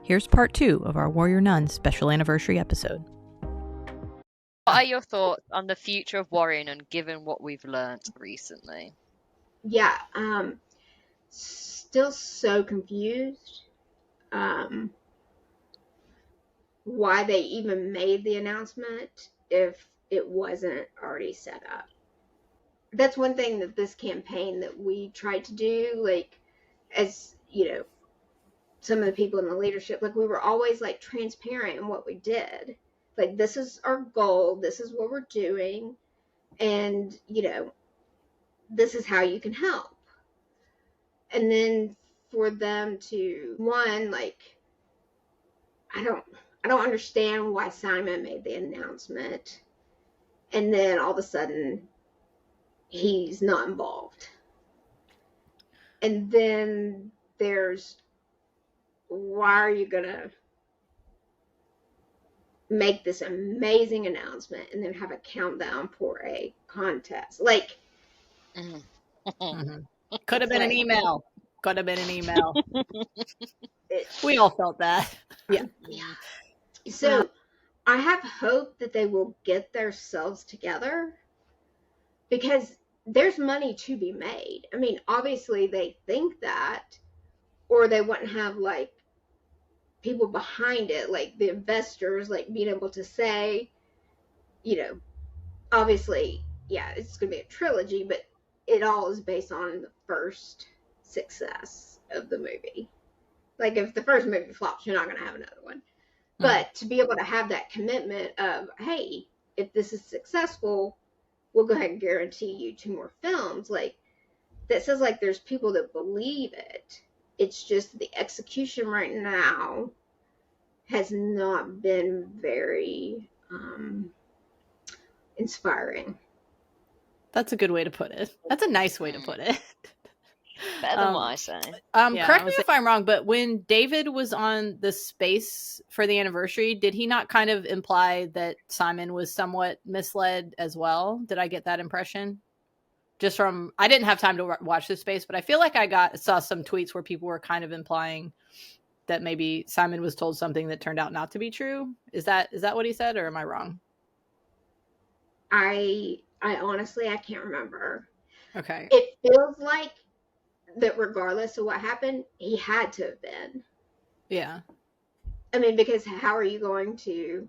Here's part 2 of our Warrior Nun special anniversary episode. What are your thoughts on the future of Warrior Nun given what we've learned recently? Yeah, still so confused why they even made the announcement if it wasn't already set up. That's one thing that this campaign that we tried to do, like, as you know, some of the people in the leadership, like, we were always like transparent in what we did. Like, this is our goal, this is what we're doing, and this is how you can help. And then for them to, one, like, I don't understand why Simon made the announcement, and then all of a sudden he's not involved. And then there's, why are you gonna make this amazing announcement and then have a countdown for a contest? Like, Could have been an email. Could have been an email. We all felt that. Yeah. So I have hope that they will get themselves together, because there's money to be made. I mean, obviously they think that, or they wouldn't have like people behind it, like the investors, like being able to say, obviously, yeah, it's going to be a trilogy, but it all is based on the first success of the movie. Like, if the first movie flops, you're not going to have another one. But to be able to have that commitment of, hey, if this is successful, we'll go ahead and guarantee you 2 more films. Like, that says like there's people that believe it. It's just the execution right now has not been very inspiring. That's a good way to put it. That's a nice way to put it. Better than what I say. Correct me if I'm wrong, but when David was on the space for the anniversary, did he not kind of imply that Simon was somewhat misled as well? Did I get that impression? Just from, I didn't have time to watch the space, but I feel like I saw some tweets where people were kind of implying that maybe Simon was told something that turned out not to be true. Is that what he said, or am I wrong? I honestly, I can't remember. Okay. It feels like that regardless of what happened, he had to have been. Yeah. I mean, because how are you going to...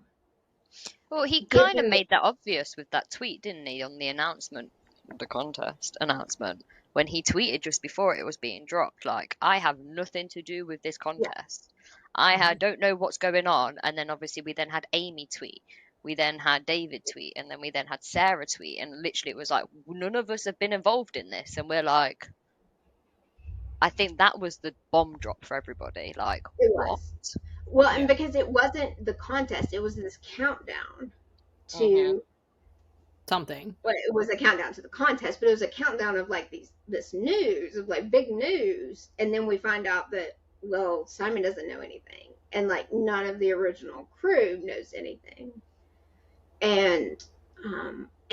Well, he kind of made that obvious with that tweet, didn't he, on the announcement, the contest announcement, when he tweeted just before it was being dropped, like, I have nothing to do with this contest. Yeah. I don't know what's going on. And then obviously we then had Amy tweet. We then had David tweet, and then we then had Sarah tweet, and literally it was like, none of us have been involved in this. And we're like, I think that was the bomb drop for everybody. Like, it what? Was. Well, and because it wasn't the contest, it was this countdown to something. Well, it was a countdown to the contest, but it was a countdown of like this news, of like big news. And then we find out that, well, Simon doesn't know anything, and like none of the original crew knows anything. And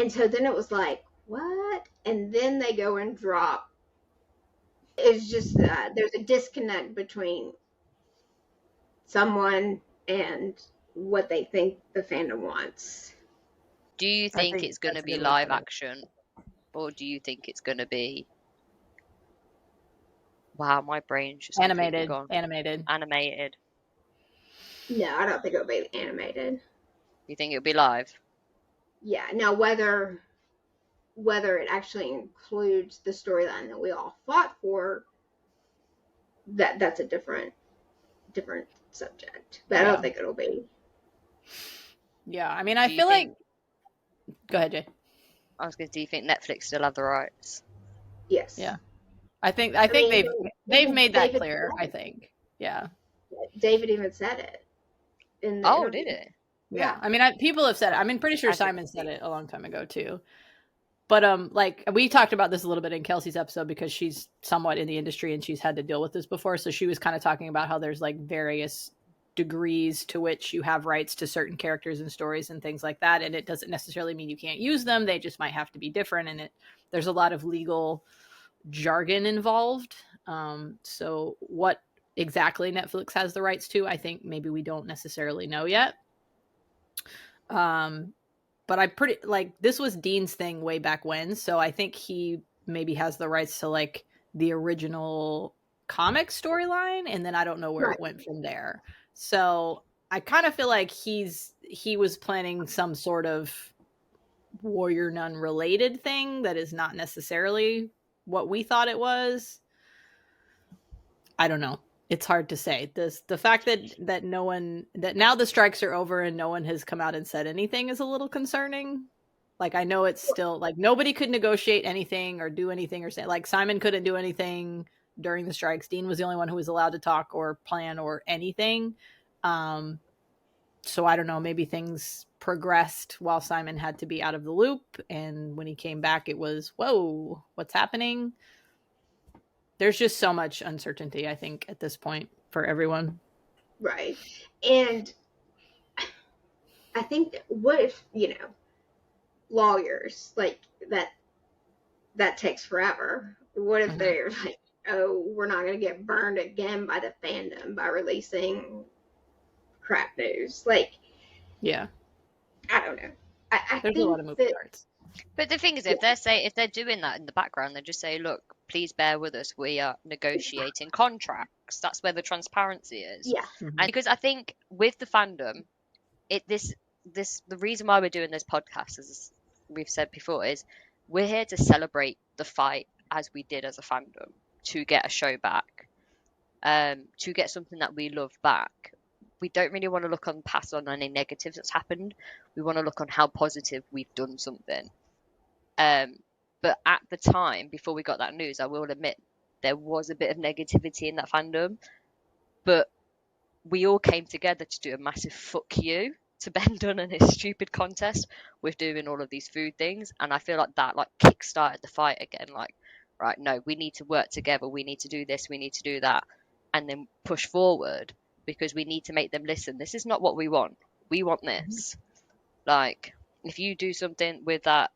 so then it was like, what? And then they go and drop. It's just there's a disconnect between someone and what they think the fandom wants. Do you think it's going to be live action, or do you think it's going to be... Wow, my brain's just animated. Gone. Animated. No, I don't think it'll be animated. You think it'll be live? Yeah. Now, whether it actually includes the storyline that we all fought for, that's a different subject. But I don't think it'll be. Yeah, I mean, I feel like... Go ahead, Jay. I was going to. Do you think Netflix still have the rights? Yes. Yeah. I think they've made that clear. I think. Yeah. David even said it. Did it? Yeah. I mean, people have said it. I mean, pretty sure Simon said it a long time ago too. But like we talked about this a little bit in Kelsey's episode, because she's somewhat in the industry and she's had to deal with this before. So she was kind of talking about how there's like various degrees to which you have rights to certain characters and stories and things like that, and it doesn't necessarily mean you can't use them. They just might have to be different, and there's a lot of legal jargon involved. So what exactly Netflix has the rights to. I think maybe we don't necessarily know yet. But I pretty like this was Dean's thing way back when, so I think he maybe has the rights to like the original comic storyline, and then I don't know where Right. it went from there. So I kind of feel like he was planning some sort of Warrior Nun related thing that is not necessarily what we thought it was. I don't know. It's hard to say. The fact that no one that now the strikes are over and no one has come out and said anything is a little concerning. Like I know it's still like nobody could negotiate anything or do anything or say like Simon couldn't do anything during the strikes. Dean was the only one who was allowed to talk or plan or anything. So I don't know, maybe things progressed while Simon had to be out of the loop, and when he came back it was, whoa, what's happening? There's just so much uncertainty, I think, at this point for everyone. Right. And I think what if, lawyers, like that takes forever. What if they're like, oh, we're not going to get burned again by the fandom by releasing crap news? Like, yeah, I don't know. I there's think a lot of moving parts. But the thing is, if they're doing that in the background, they just say, "Look, please bear with us. We are negotiating contracts." That's where the transparency is. Yeah. Mhm. And because I think with the fandom, the reason why we're doing this podcast, as we've said before, is we're here to celebrate the fight as we did as a fandom to get a show back, to get something that we love back. We don't really want to look on past on any negatives that's happened. We want to look on how positive we've done something. But at the time, before we got that news, I will admit there was a bit of negativity in that fandom. But we all came together to do a massive fuck you to Ben Dunn and his stupid contest with doing all of these food things. And I feel like that like kick-started the fight again. Like, right, no, we need to work together. We need to do this. We need to do that. And then push forward because we need to make them listen. This is not what we want. We want this. Like, if you do something with that...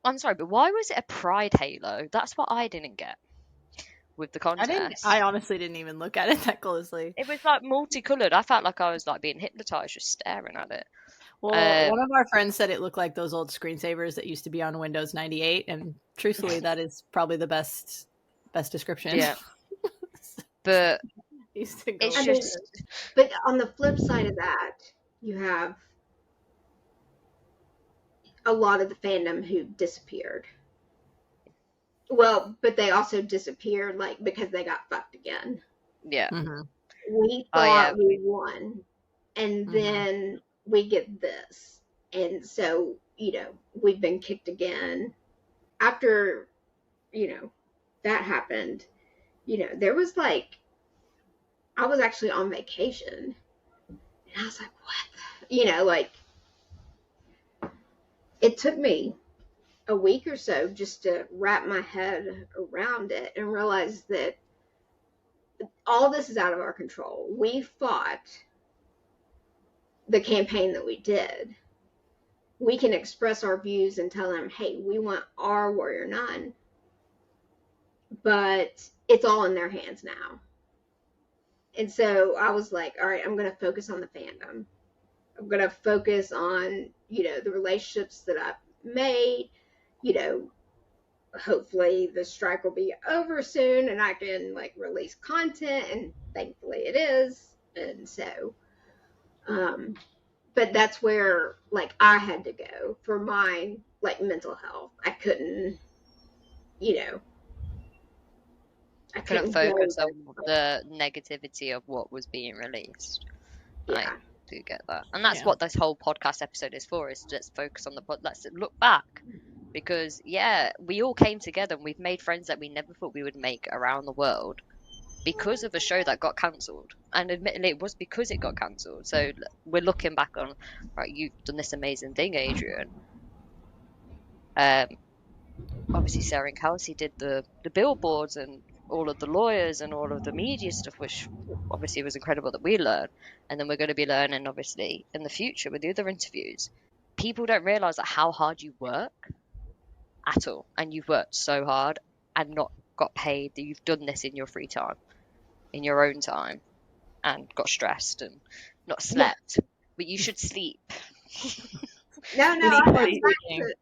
I'm sorry, but why was it a pride halo? That's what I didn't get with the contest. I honestly didn't even look at it that closely. It was like multicolored. I felt like I was like being hypnotized just staring at it. Well, one of our friends said it looked like those old screensavers that used to be on Windows 98, and truthfully, that is probably the best description. Yeah. But it's just... But on the flip side of that, you have a lot of the fandom who disappeared. Well, but they also disappeared like because they got fucked again. Yeah. Mm-hmm. We thought we won, and then we get this, and so we've been kicked again. After that happened, there was like I was actually on vacation, and I was like, what? Like it took me a week or so just to wrap my head around it and realize that all this is out of our control. We fought the campaign that we did. We can express our views and tell them, hey, we want our Warrior Nun, but it's all in their hands now. And so I was like, all right, I'm going to focus on the fandom. I'm going to focus on, the relationships that I've made. Hopefully the strike will be over soon and I can like release content, and thankfully it is. And so, but that's where like I had to go for my like mental health. I couldn't, I couldn't focus on the negativity of what was being released. Yeah. I do get that. And that's what this whole podcast episode is for, is let's focus on let's look back. Because, we all came together and we've made friends that we never thought we would make around the world because of a show that got cancelled. And admittedly, it was because it got cancelled. So we're looking back on, right, you've done this amazing thing, Adrienne. Obviously, Sarah and Kelsey did the billboards and all of the lawyers and all of the media stuff, which obviously was incredible that we learned. And then we're going to be learning, obviously, in the future with the other interviews. People don't realise that how hard you work at all, and you've worked so hard and not got paid, that you've done this in your free time. in your own time and got stressed and not slept, but you should sleep. No, We need I'm more back sleeping. to,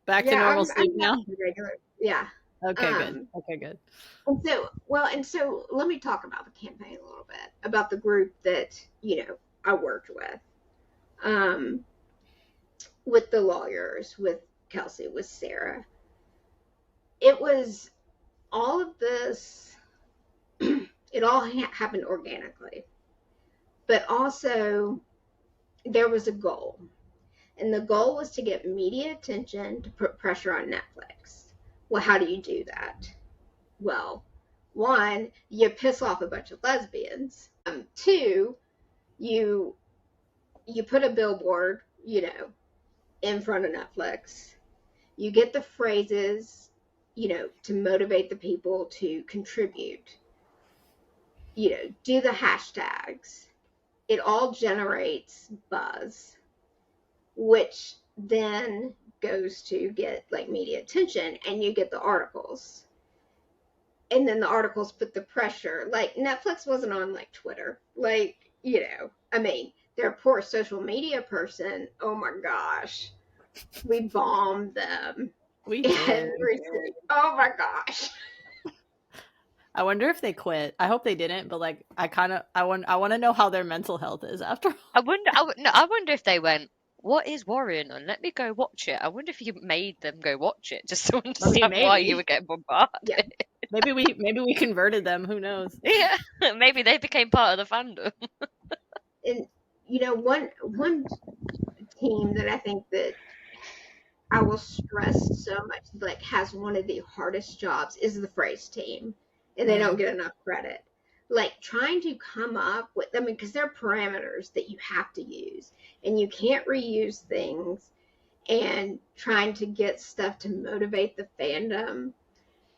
Back to yeah, normal I'm sleep back now? to regular. Yeah. Okay, good. Okay, good. And so let me talk about the campaign a little bit, about the group that, I worked with the lawyers, with Kelsey, with Sarah. It was all of this, it all happened organically, but also there was a goal. And the goal was to get media attention, to put pressure on Netflix. Well, how do you do that? Well, one, you piss off a bunch of lesbians. Two, you put a billboard, in front of Netflix. You get the phrases, to motivate the people to contribute. Do the hashtags. It all generates buzz, which then goes to get like media attention, and you get the articles. And then the articles put the pressure. Like, Netflix wasn't on like Twitter. Like, I mean, their poor social media person, oh my gosh. We bombed them. We did. Oh my gosh. I wonder if they quit. I hope they didn't, but like I want to know how their mental health is after all. I wonder if they went, what is Warrior Nun? Let me go watch it. I wonder if you made them go watch it just to understand why you were getting bombarded. Yeah. Maybe we converted them. Who knows? Yeah, maybe they became part of the fandom. And one team that I think that I will stress so much, like, has one of the hardest jobs is the phrase team, and they don't get enough credit. Like, trying to come up with, I mean, because there are parameters that you have to use, and you can't reuse things, and trying to get stuff to motivate the fandom.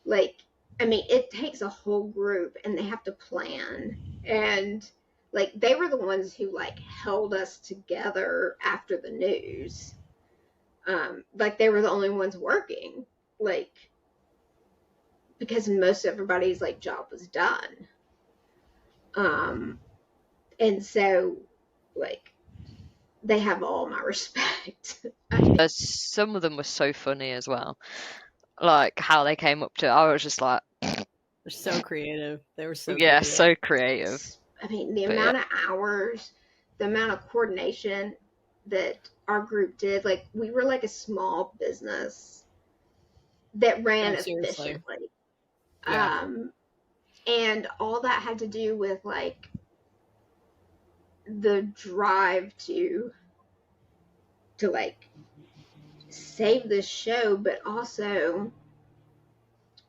Like, I mean, it takes a whole group, and they have to plan. And like, they were the ones who like held us together after the news. Like, they were the only ones working, like, because most everybody's like job was done. And so, like, they have all my respect. Some of them were so funny as well. Like, how they came up to it. I was just like, they're so creative. They were so yeah, creative. so creative. I mean, the amount of hours, the amount of coordination that our group did, like, we were like a small business that ran efficiently. Yeah. And all that had to do with like the drive to like save this show, but also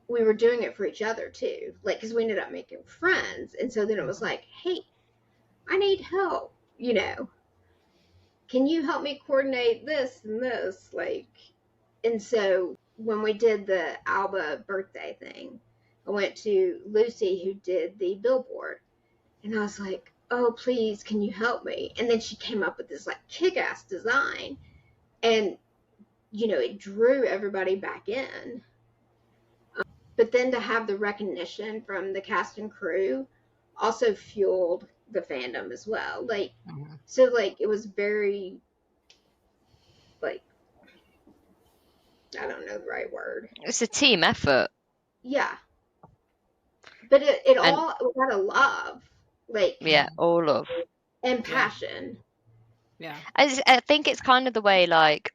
we were doing it for each other too, like, because we ended up making friends. And so then it was like, hey, I need help, can you help me coordinate this and this, like. And so when we did the Alba birthday thing, I went to Lucy, who did the billboard, and I was like, oh, please, can you help me? And then she came up with this like kick-ass design, and it drew everybody back in. But then to have the recognition from the cast and crew also fueled the fandom as well. Like, so like, it was very, like, I don't know the right word. It's a team effort. Yeah. But it all was out of love. Like, yeah, all love. And passion. Yeah. I think it's kind of the way, like,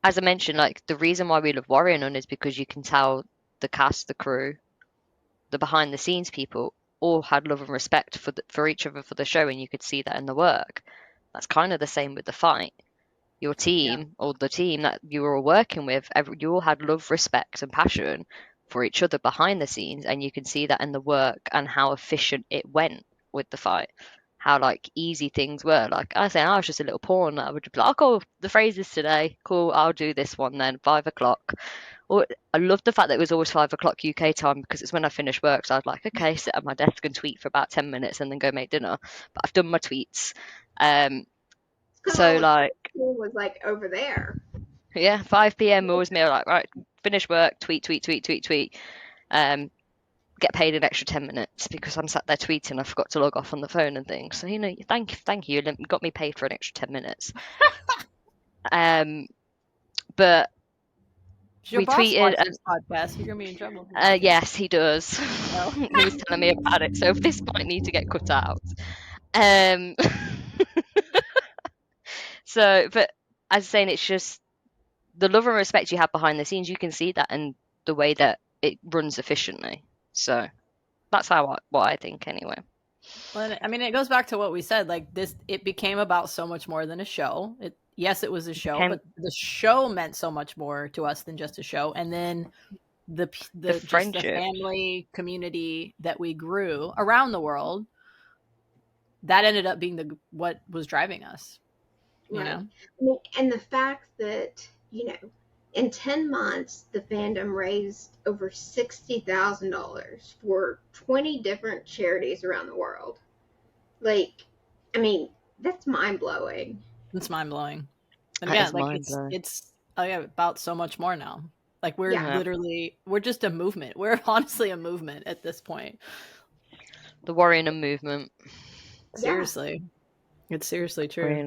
as I mentioned, like, the reason why we love Warrior Nun is because you can tell the cast, the crew, the behind the scenes people all had love and respect for each other for the show, and you could see that in the work. That's kind of the same with the fight. Your team, or the team that you were all working with, you all had love, respect, and passion for each other behind the scenes, and you can see that in the work and how efficient it went with the fight. How like easy things were. Like I say, I was just a little pawn. I would be like, "Oh, cool, the phrases today. Cool, I'll do this one then. 5 o'clock." Or I loved the fact that it was always 5 o'clock UK time, because it's when I finish work. So I'd like, okay, sit at my desk and tweet for about 10 minutes and then go make dinner. But I've done my tweets. So like, was like over there. Yeah, 5 p.m. always me like, right, finish work, tweet. get paid an extra 10 minutes because I'm sat there tweeting. I forgot to log off on the phone and things. So, thank you. You got me paid for an extra 10 minutes. But your we boss tweeted. watch this podcast, you're gonna be in trouble. Yes, he does. Oh. He was telling me about it. So this might need to get cut out. Um, so, but as I was saying, it's just the love and respect you have behind the scenes. You can see that in the way that it runs efficiently. So that's what I think anyway. Well, I mean, it goes back to what we said. Like this, it became about so much more than a show. Yes, it was a show, but the show meant so much more to us than just a show. And then the just the family community that we grew around the world, that ended up being what was driving us. You know? I mean, and the fact that, in 10 months, the fandom raised over $60,000 for 20 different charities around the world. Like, I mean, that's mind-blowing. It's mind-blowing. And again, like it's about so much more now. Like we're just a movement. We're honestly a movement at this point. The Warrior Nun movement. Seriously. It's seriously true.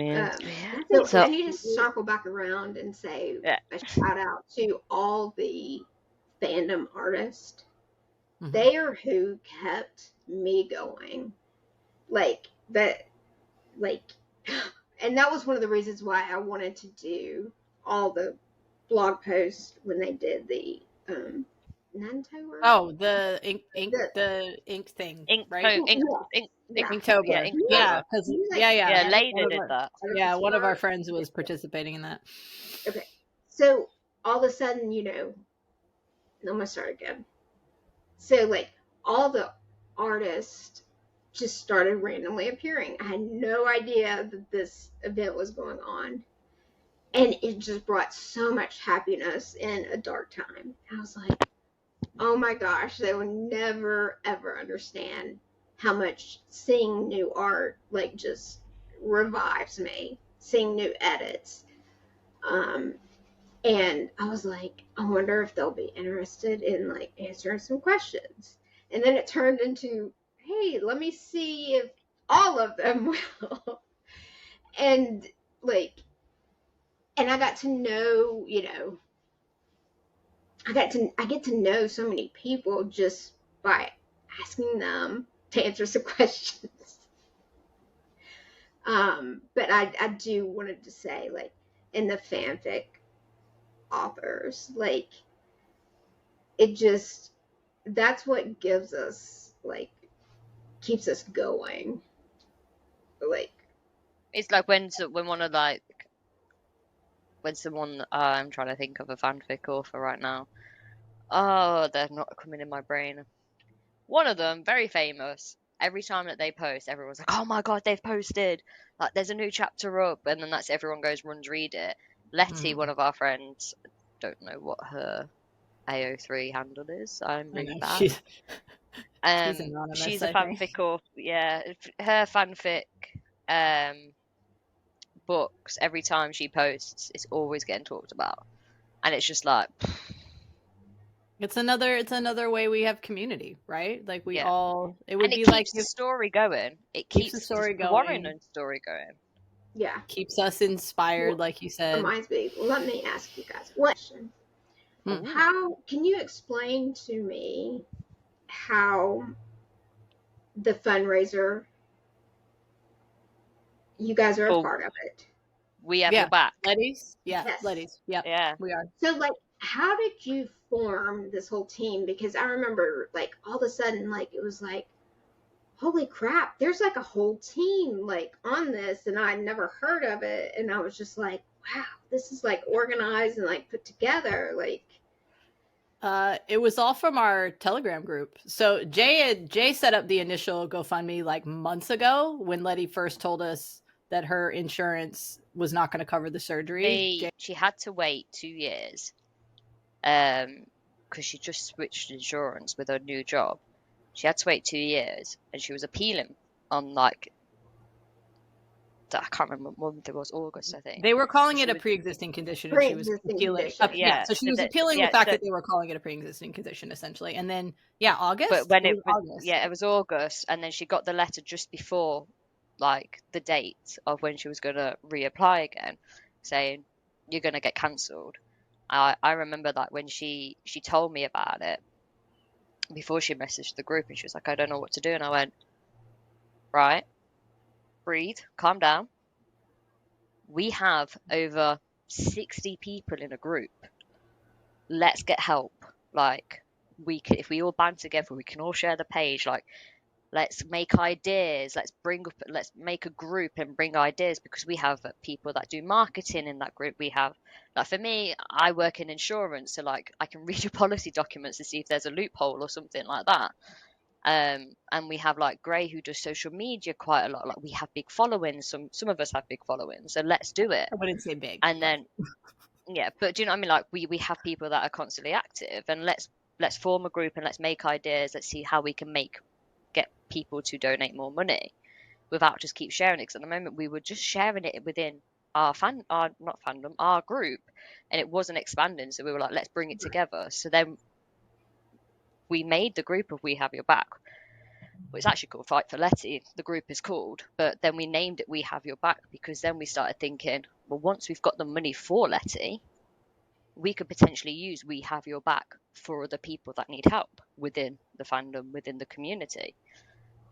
So I need to circle back around and say a shout out to all the fandom artists. Mm-hmm. They are who kept me going. And that was one of the reasons why I wanted to do all the blog posts when they did the Nantober. Oh, the ink thing, right? Inktober. Yeah, because Leda did that. Yeah, one of our friends was participating in that. Okay, so all of a sudden, I'm gonna start again. So like all the artists just started randomly appearing. I had no idea that this event was going on. And it just brought so much happiness in a dark time. I was like, oh my gosh, they will never, ever understand how much seeing new art, like, just revives me. Seeing new edits. And I was like, I wonder if they'll be interested in, like, answering some questions. And then it turned into, hey, let me see if all of them will. And, like, and I got to know, I get to know so many people just by asking them to answer some questions. But I do wanted to say, like, in the fanfic authors, like, it just, that's what gives us, like, keeps us going. Like, it's like when someone, I'm trying to think of a fanfic author right now. Oh, they're not coming in my brain. One of them, very famous. Every time that they post, everyone's like, "Oh my god, they've posted! Like, there's a new chapter up," and then everyone goes, runs, read it. Letty, one of our friends, don't know what her AO3 handle is. I'm really bad. She's a fanfic author. Yeah, her fanfic books. Every time she posts, it's always getting talked about, and it's just like. It's another way we have community, right? Like it would be like the story going. It keeps the story going. The Warrior Nun story going. Yeah. Keeps us inspired, like you said. Reminds me, let me ask you guys one question. How can you explain to me how the fundraiser, you guys are a part of it? We have your back. Ladies? Yeah. Yes. Ladies. Yep. Yeah. We are. So, like, how did you form this whole team? Because I remember, like, all of a sudden, like, it was like, holy crap, there's like a whole team, like, on this, and I'd never heard of it. And I was just like, wow, this is, like, organized and, like, put together. Like, it was all from our Telegram group. So Jay set up the initial GoFundMe like months ago when Letty first told us that her insurance was not going to cover the surgery. She had to wait 2 years because she just switched insurance with her new job. She had to wait 2 years, and she was appealing on like I can't remember what month it was, August, I think. They were calling So it she a was- pre-existing condition, and she was Pre-existing appealing. condition. Yeah, So she so was that- appealing yeah, the fact so- that they were calling it a pre-existing condition, essentially. And then, August. But when it was, August. yeah, it was August, and then she got the letter just before, like, the date of when she was going to reapply again, saying you're going to get cancelled. I remember that when she told me about it before she messaged the group, and she was like, I don't know what to do, and I went, right, breathe, calm down. We have over 60 people in a group. Let's get help. Like, if we all band together, we can all share the page. Like, let's make ideas. Let's make a group and bring ideas, because we have people that do marketing in that group. We have, like, for me, I work in insurance, so like I can read your policy documents to see if there's a loophole or something like that. And we have like Gray, who does social media quite a lot. Like, we have big followings. Some of us have big followings, so let's do it. I wouldn't say big. And then, yeah, but do you know what I mean? Like, we have people that are constantly active, and let's form a group and let's make ideas. Let's see how we can get people to donate more money without just keep sharing it. Because at the moment we were just sharing it within our our group, and it wasn't expanding. So we were like, let's bring it together. So then we made the group of We Have Your Back. Well, it's actually called Fight for Letty, the group is called, but then we named it We Have Your Back, because then we started thinking, well, once we've got the money for Letty, we could potentially use We Have Your Back for other people that need help within the fandom, within the community.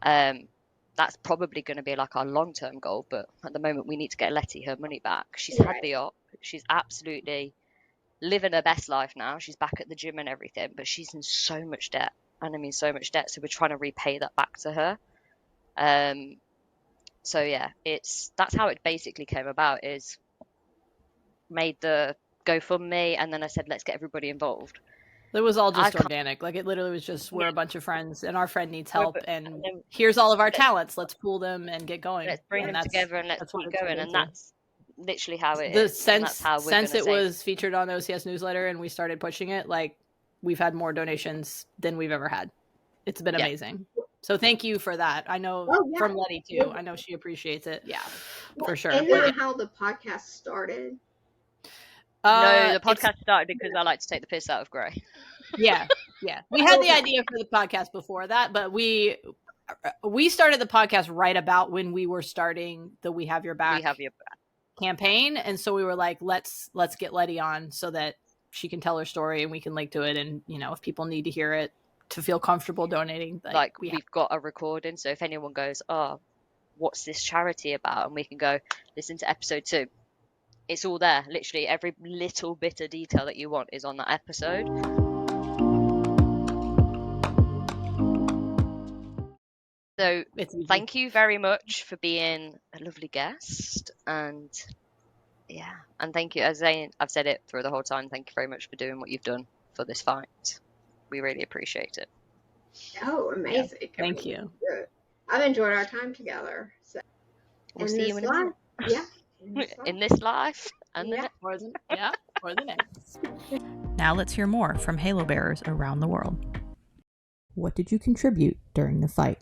That's probably going to be like our long-term goal, but at the moment we need to get Letty her money back. She's had the op. She's absolutely living her best life now. She's back at the gym and everything, but she's in so much debt. And I mean so much debt, so we're trying to repay that back to her. So yeah, that's how it basically came about, is made the GoFundMe, and then I said, let's get everybody involved. It was all just organic. Like, it literally was just, we're a bunch of friends and our friend needs help, and here's all of our talents. Let's pool them and get going. Let's bring them together and let's keep going. And that's literally how it is. Since it was featured on the OCS newsletter and we started pushing it, like, we've had more donations than we've ever had. It's been amazing. So thank you for that. I know from Letty too. I know she appreciates it. Yeah, for sure. Isn't that how the podcast started? No, the podcast started because I like to take the piss out of Gray. Yeah. We had the idea for the podcast before that, but we started the podcast right about when we were starting the We Have Your Back campaign, and so we were like, let's get Letty on so that she can tell her story and we can link to it, and if people need to hear it to feel comfortable donating, we've got a recording, so if anyone goes, oh, what's this charity about, and we can go listen to episode 2. It's all there. Literally every little bit of detail that you want is on that episode. So thank you very much for being a lovely guest, and thank you, as I've said it through the whole time, thank you very much for doing what you've done for this fight. We really appreciate it. Oh, amazing. Yeah, thank you. I've enjoyed our time together. So. We'll see you in a minute. Yeah. In this life and or the next. Now let's hear more from Halobearers around the world. What did you contribute during the fight?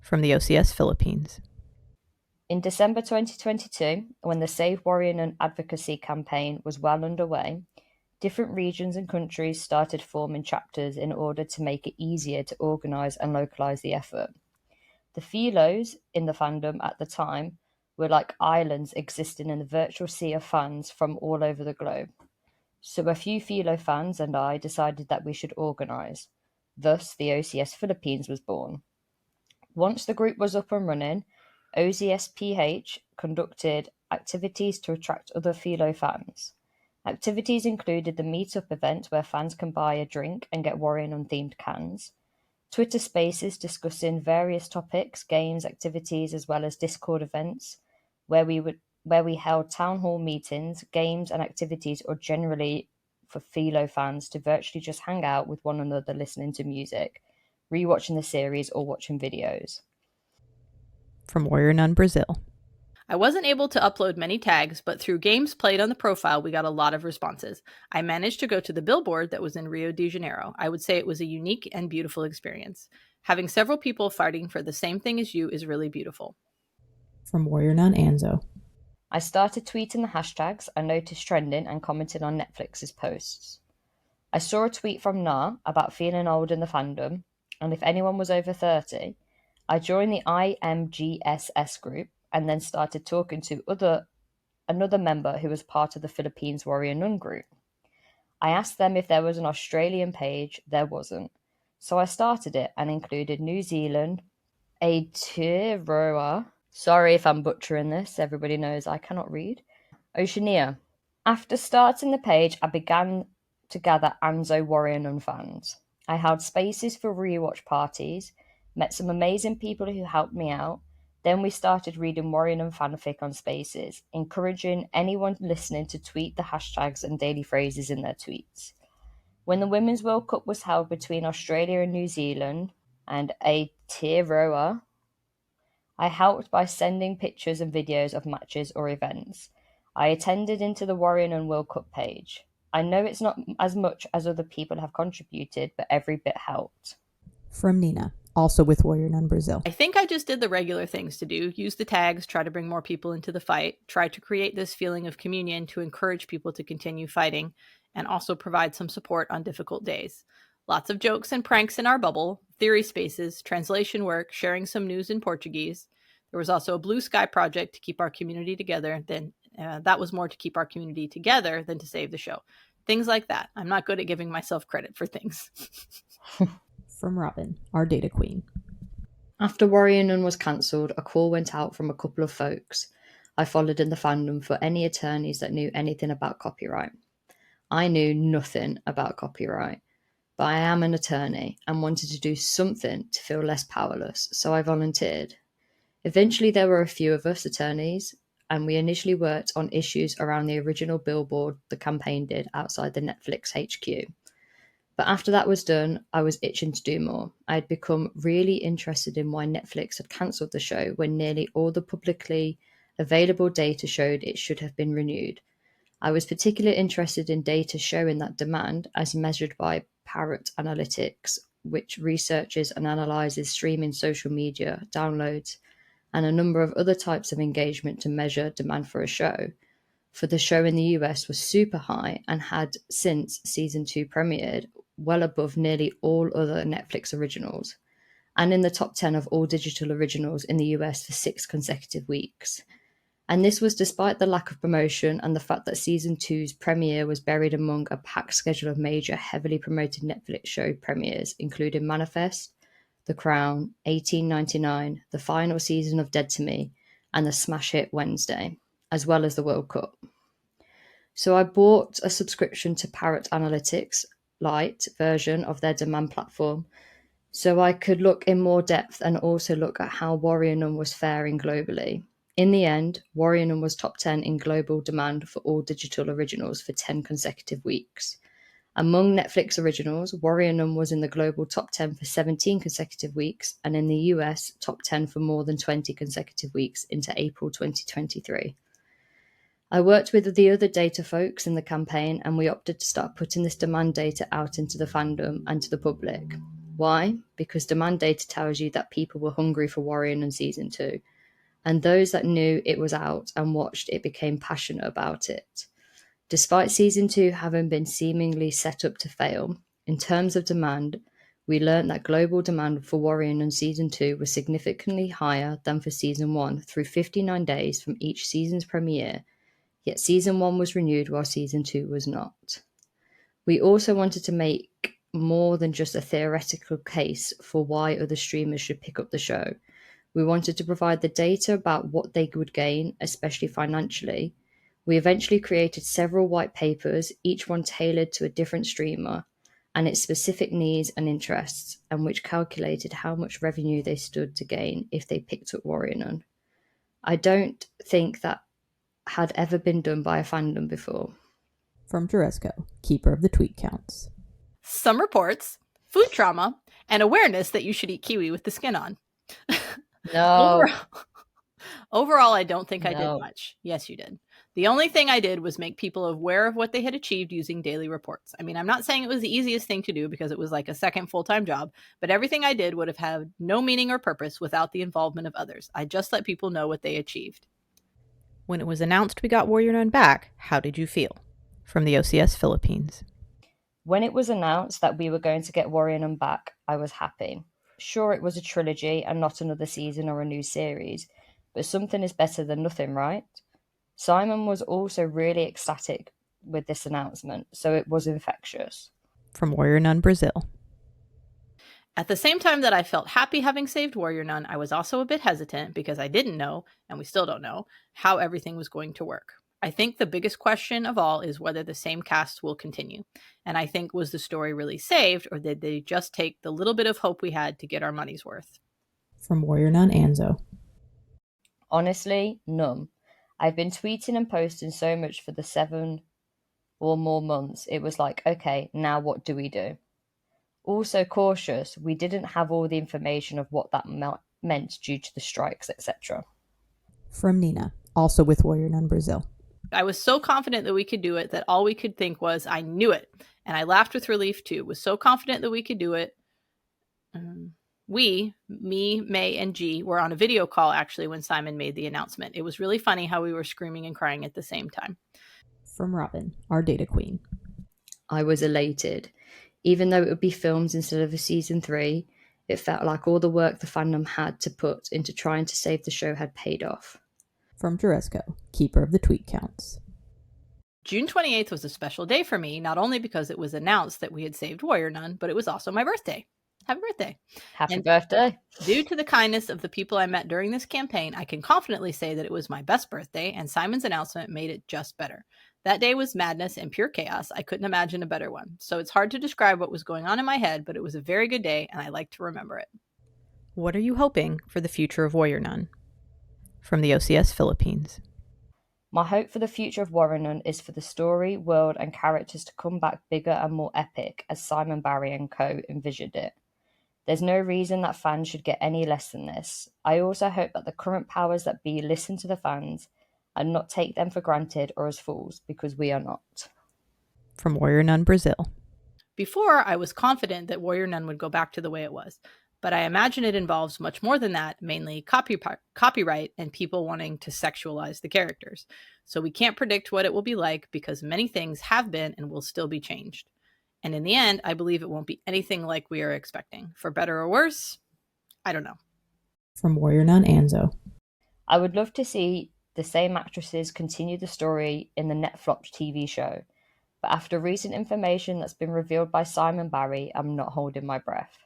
From the OCS Philippines. In December 2022, when the Save Warrior Nun advocacy campaign was well underway, different regions and countries started forming chapters in order to make it easier to organise and localise the effort. The Philos in the fandom at the time were like islands existing in the virtual sea of fans from all over the globe. So a few Philo fans and I decided that we should organise. Thus, the OCS Philippines was born. Once the group was up and running, OCSPH conducted activities to attract other Philo fans. Activities included the Meetup event where fans can buy a drink and get Warrior Nun themed cans, Twitter spaces discussing various topics, games, activities, as well as Discord events, where we held town hall meetings, games and activities, or generally for Philo fans to virtually just hang out with one another listening to music, rewatching the series or watching videos. From Warrior Nun Brazil. I wasn't able to upload many tags, but through games played on the profile, we got a lot of responses. I managed to go to the billboard that was in Rio de Janeiro. I would say it was a unique and beautiful experience. Having several people fighting for the same thing as you is really beautiful. From Warrior Nun Anzo. I started tweeting the hashtags I noticed trending and commented on Netflix's posts. I saw a tweet from Na about feeling old in the fandom, and if anyone was over 30, I joined the IMGSS group and then started talking to another member who was part of the Philippines Warrior Nun group. I asked them if there was an Australian page. There wasn't. So I started it and included New Zealand, Aotearoa. Sorry if I'm butchering this. Everybody knows I cannot read. Oceania. After starting the page, I began to gather Anzo Warrior Nun fans. I held spaces for rewatch parties, met some amazing people who helped me out. Then we started reading Warrior Nun fanfic on spaces, encouraging anyone listening to tweet the hashtags and daily phrases in their tweets. When the Women's World Cup was held between Australia and New Zealand and Aotearoa, I helped by sending pictures and videos of matches or events. I attended into the Warrior Nun World Cup page. I know it's not as much as other people have contributed, but every bit helped. From Nina, also with Warrior Nun Brazil. I think I just did the regular things to do. Use the tags, try to bring more people into the fight, try to create this feeling of communion to encourage people to continue fighting, and also provide some support on difficult days. Lots of jokes and pranks in our bubble, theory spaces, translation work, sharing some news in Portuguese. There was also a Blue Sky project to keep our community together. That was more to keep our community together than to save the show. Things like that. I'm not good at giving myself credit for things. From Robin, our data queen. After Warrior Nun was cancelled, a call went out from a couple of folks I followed in the fandom for any attorneys that knew anything about copyright. I knew nothing about copyright, but I am an attorney and wanted to do something to feel less powerless, so I volunteered. Eventually there were a few of us attorneys, and we initially worked on issues around the original billboard the campaign did outside the Netflix HQ. But after that was done, I was itching to do more. I had become really interested in why Netflix had cancelled the show when nearly all the publicly available data showed it should have been renewed. I was particularly interested in data showing that demand, as measured by Parrot Analytics, which researches and analyses streaming social media, downloads, and a number of other types of engagement to measure demand for a show, for the show in the US was super high and had, since season 2 premiered, well above nearly all other Netflix originals, and in the top 10 of all digital originals in the US for 6 consecutive weeks. And this was despite the lack of promotion and the fact that season 2's premiere was buried among a packed schedule of major, heavily promoted Netflix show premieres, including Manifest, The Crown, 1899, the final season of Dead to Me, and the smash hit Wednesday, as well as the World Cup. So I bought a subscription to Parrot Analytics Lite version of their demand platform, so I could look in more depth and also look at how Warrior Nun was faring globally. In the end, Warrior Nun was top 10 in global demand for all digital originals for 10 consecutive weeks. Among Netflix originals, Warrior Nun was in the global top 10 for 17 consecutive weeks, and in the US, top 10 for more than 20 consecutive weeks into April 2023. I worked with the other data folks in the campaign, and we opted to start putting this demand data out into the fandom and to the public. Why? Because demand data tells you that people were hungry for Warrior Nun Season 2, and those that knew it was out and watched it became passionate about it. Despite Season 2 having been seemingly set up to fail, in terms of demand, we learned that global demand for Warrior Nun Season 2 was significantly higher than for Season 1 through 59 days from each season's premiere, yet Season 1 was renewed while Season 2 was not. We also wanted to make more than just a theoretical case for why other streamers should pick up the show. We wanted to provide the data about what they would gain, especially financially. We eventually created several white papers, each one tailored to a different streamer and its specific needs and interests, and which calculated how much revenue they stood to gain if they picked up Warrior Nun. I don't think that had ever been done by a fandom before. From Juresco, keeper of the tweet counts. Some reports, food trauma, and awareness that you should eat kiwi with the skin on. No. Overall, I don't think I did No. much. Yes, you did. The only thing I did was make people aware of what they had achieved using daily reports. I mean, I'm not saying it was the easiest thing to do because it was like a second full-time job, but everything I did would have had no meaning or purpose without the involvement of others. I just let people know what they achieved. When it was announced we got Warrior Nun back, how did you feel? From the OCS Philippines. When it was announced that we were going to get Warrior Nun back, I was happy. Sure, it was a trilogy and not another season or a new series, but something is better than nothing, right? Simon was also really ecstatic with this announcement, so it was infectious. From Warrior Nun Brazil. At the same time that I felt happy having saved Warrior Nun, I was also a bit hesitant because I didn't know, and we still don't know, how everything was going to work. I think the biggest question of all is whether the same cast will continue. And I think, was the story really saved, or did they just take the little bit of hope we had to get our money's worth? From Warrior Nun Anzo. Honestly, none. I've been tweeting and posting so much for the 7 or more months, it was like, okay, now what do we do? Also cautious, we didn't have all the information of what that meant due to the strikes, etc. From Nina, also with Warrior Nun Brazil. I was so confident that we could do it that all we could think was, I knew it. And I laughed with relief too. Was so confident that we could do it. We, me, May, and G, were on a video call actually when Simon made the announcement. It was really funny how we were screaming and crying at the same time. From Robin, our data queen. I was elated. Even though it would be filmed instead of a season 3, it felt like all the work the fandom had to put into trying to save the show had paid off. From Juresco, keeper of the tweet counts. June 28th was a special day for me, not only because it was announced that we had saved Warrior Nun, but it was also my birthday. Happy birthday. Happy birthday. Due to the kindness of the people I met during this campaign, I can confidently say that it was my best birthday, and Simon's announcement made it just better. That day was madness and pure chaos. I couldn't imagine a better one. So it's hard to describe what was going on in my head, but it was a very good day, and I like to remember it. What are you hoping for the future of Warrior Nun? From the OCS Philippines. My hope for the future of Warrior Nun is for the story, world, and characters to come back bigger and more epic as Simon Barry and co. envisioned it. There's no reason that fans should get any less than this. I also hope that the current powers that be listen to the fans and not take them for granted or as fools, because we are not. From Warrior Nun Brazil. Before, I was confident that Warrior Nun would go back to the way it was, but I imagine it involves much more than that, mainly copyright and people wanting to sexualize the characters. So we can't predict what it will be like because many things have been and will still be changed. And in the end, I believe it won't be anything like we are expecting. For better or worse, I don't know. From Warrior Nun Anzo. I would love to see the same actresses continue the story in the Netflix TV show, but after recent information that's been revealed by Simon Barry, I'm not holding my breath.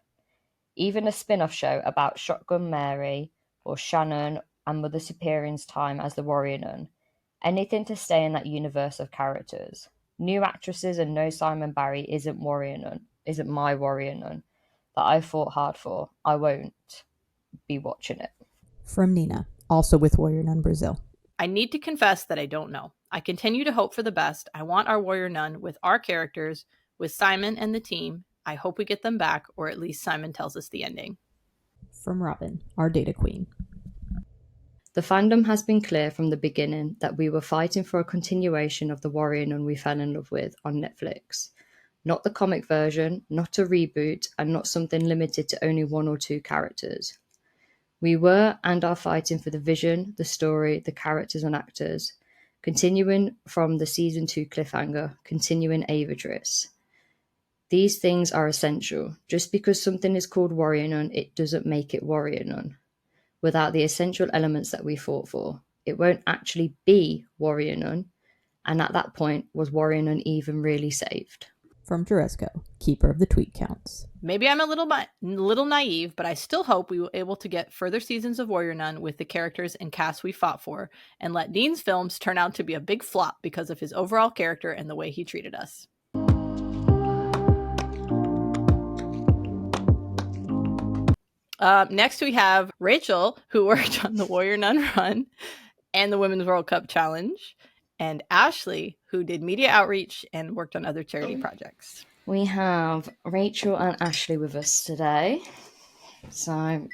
Even a spin-off show about Shotgun Mary or Shannon and Mother Superior's time as the Warrior Nun. Anything to stay in that universe of characters. New actresses and no Simon Barry isn't my Warrior Nun that I fought hard for. I won't be watching it. From Nina, also with Warrior Nun Brazil. I need to confess that I don't know. I continue to hope for the best. I want our Warrior Nun with our characters, with Simon and the team. I hope we get them back, or at least Simon tells us the ending. From Robin, our data queen. The fandom has been clear from the beginning that we were fighting for a continuation of the Warrior Nun we fell in love with on Netflix. Not the comic version, not a reboot, and not something limited to only 1 or 2 characters. We were and are fighting for the vision, the story, the characters and actors, continuing from the season 2 cliffhanger, continuing Avadris. These things are essential. Just because something is called Warrior Nun, it doesn't make it Warrior Nun. Without the essential elements that we fought for, it won't actually be Warrior Nun. And at that point, was Warrior Nun even really saved? From Juresco, keeper of the tweet counts. Maybe I'm a little naive, but I still hope we will able to get further seasons of Warrior Nun with the characters and cast we fought for, and let Dean's films turn out to be a big flop because of his overall character and the way he treated us. Next, we have Rachel, who worked on the Warrior Nun Run and the Women's World Cup Challenge, and Ashley, who did media outreach and worked on other charity projects. We have Rachel and Ashley with us today. So,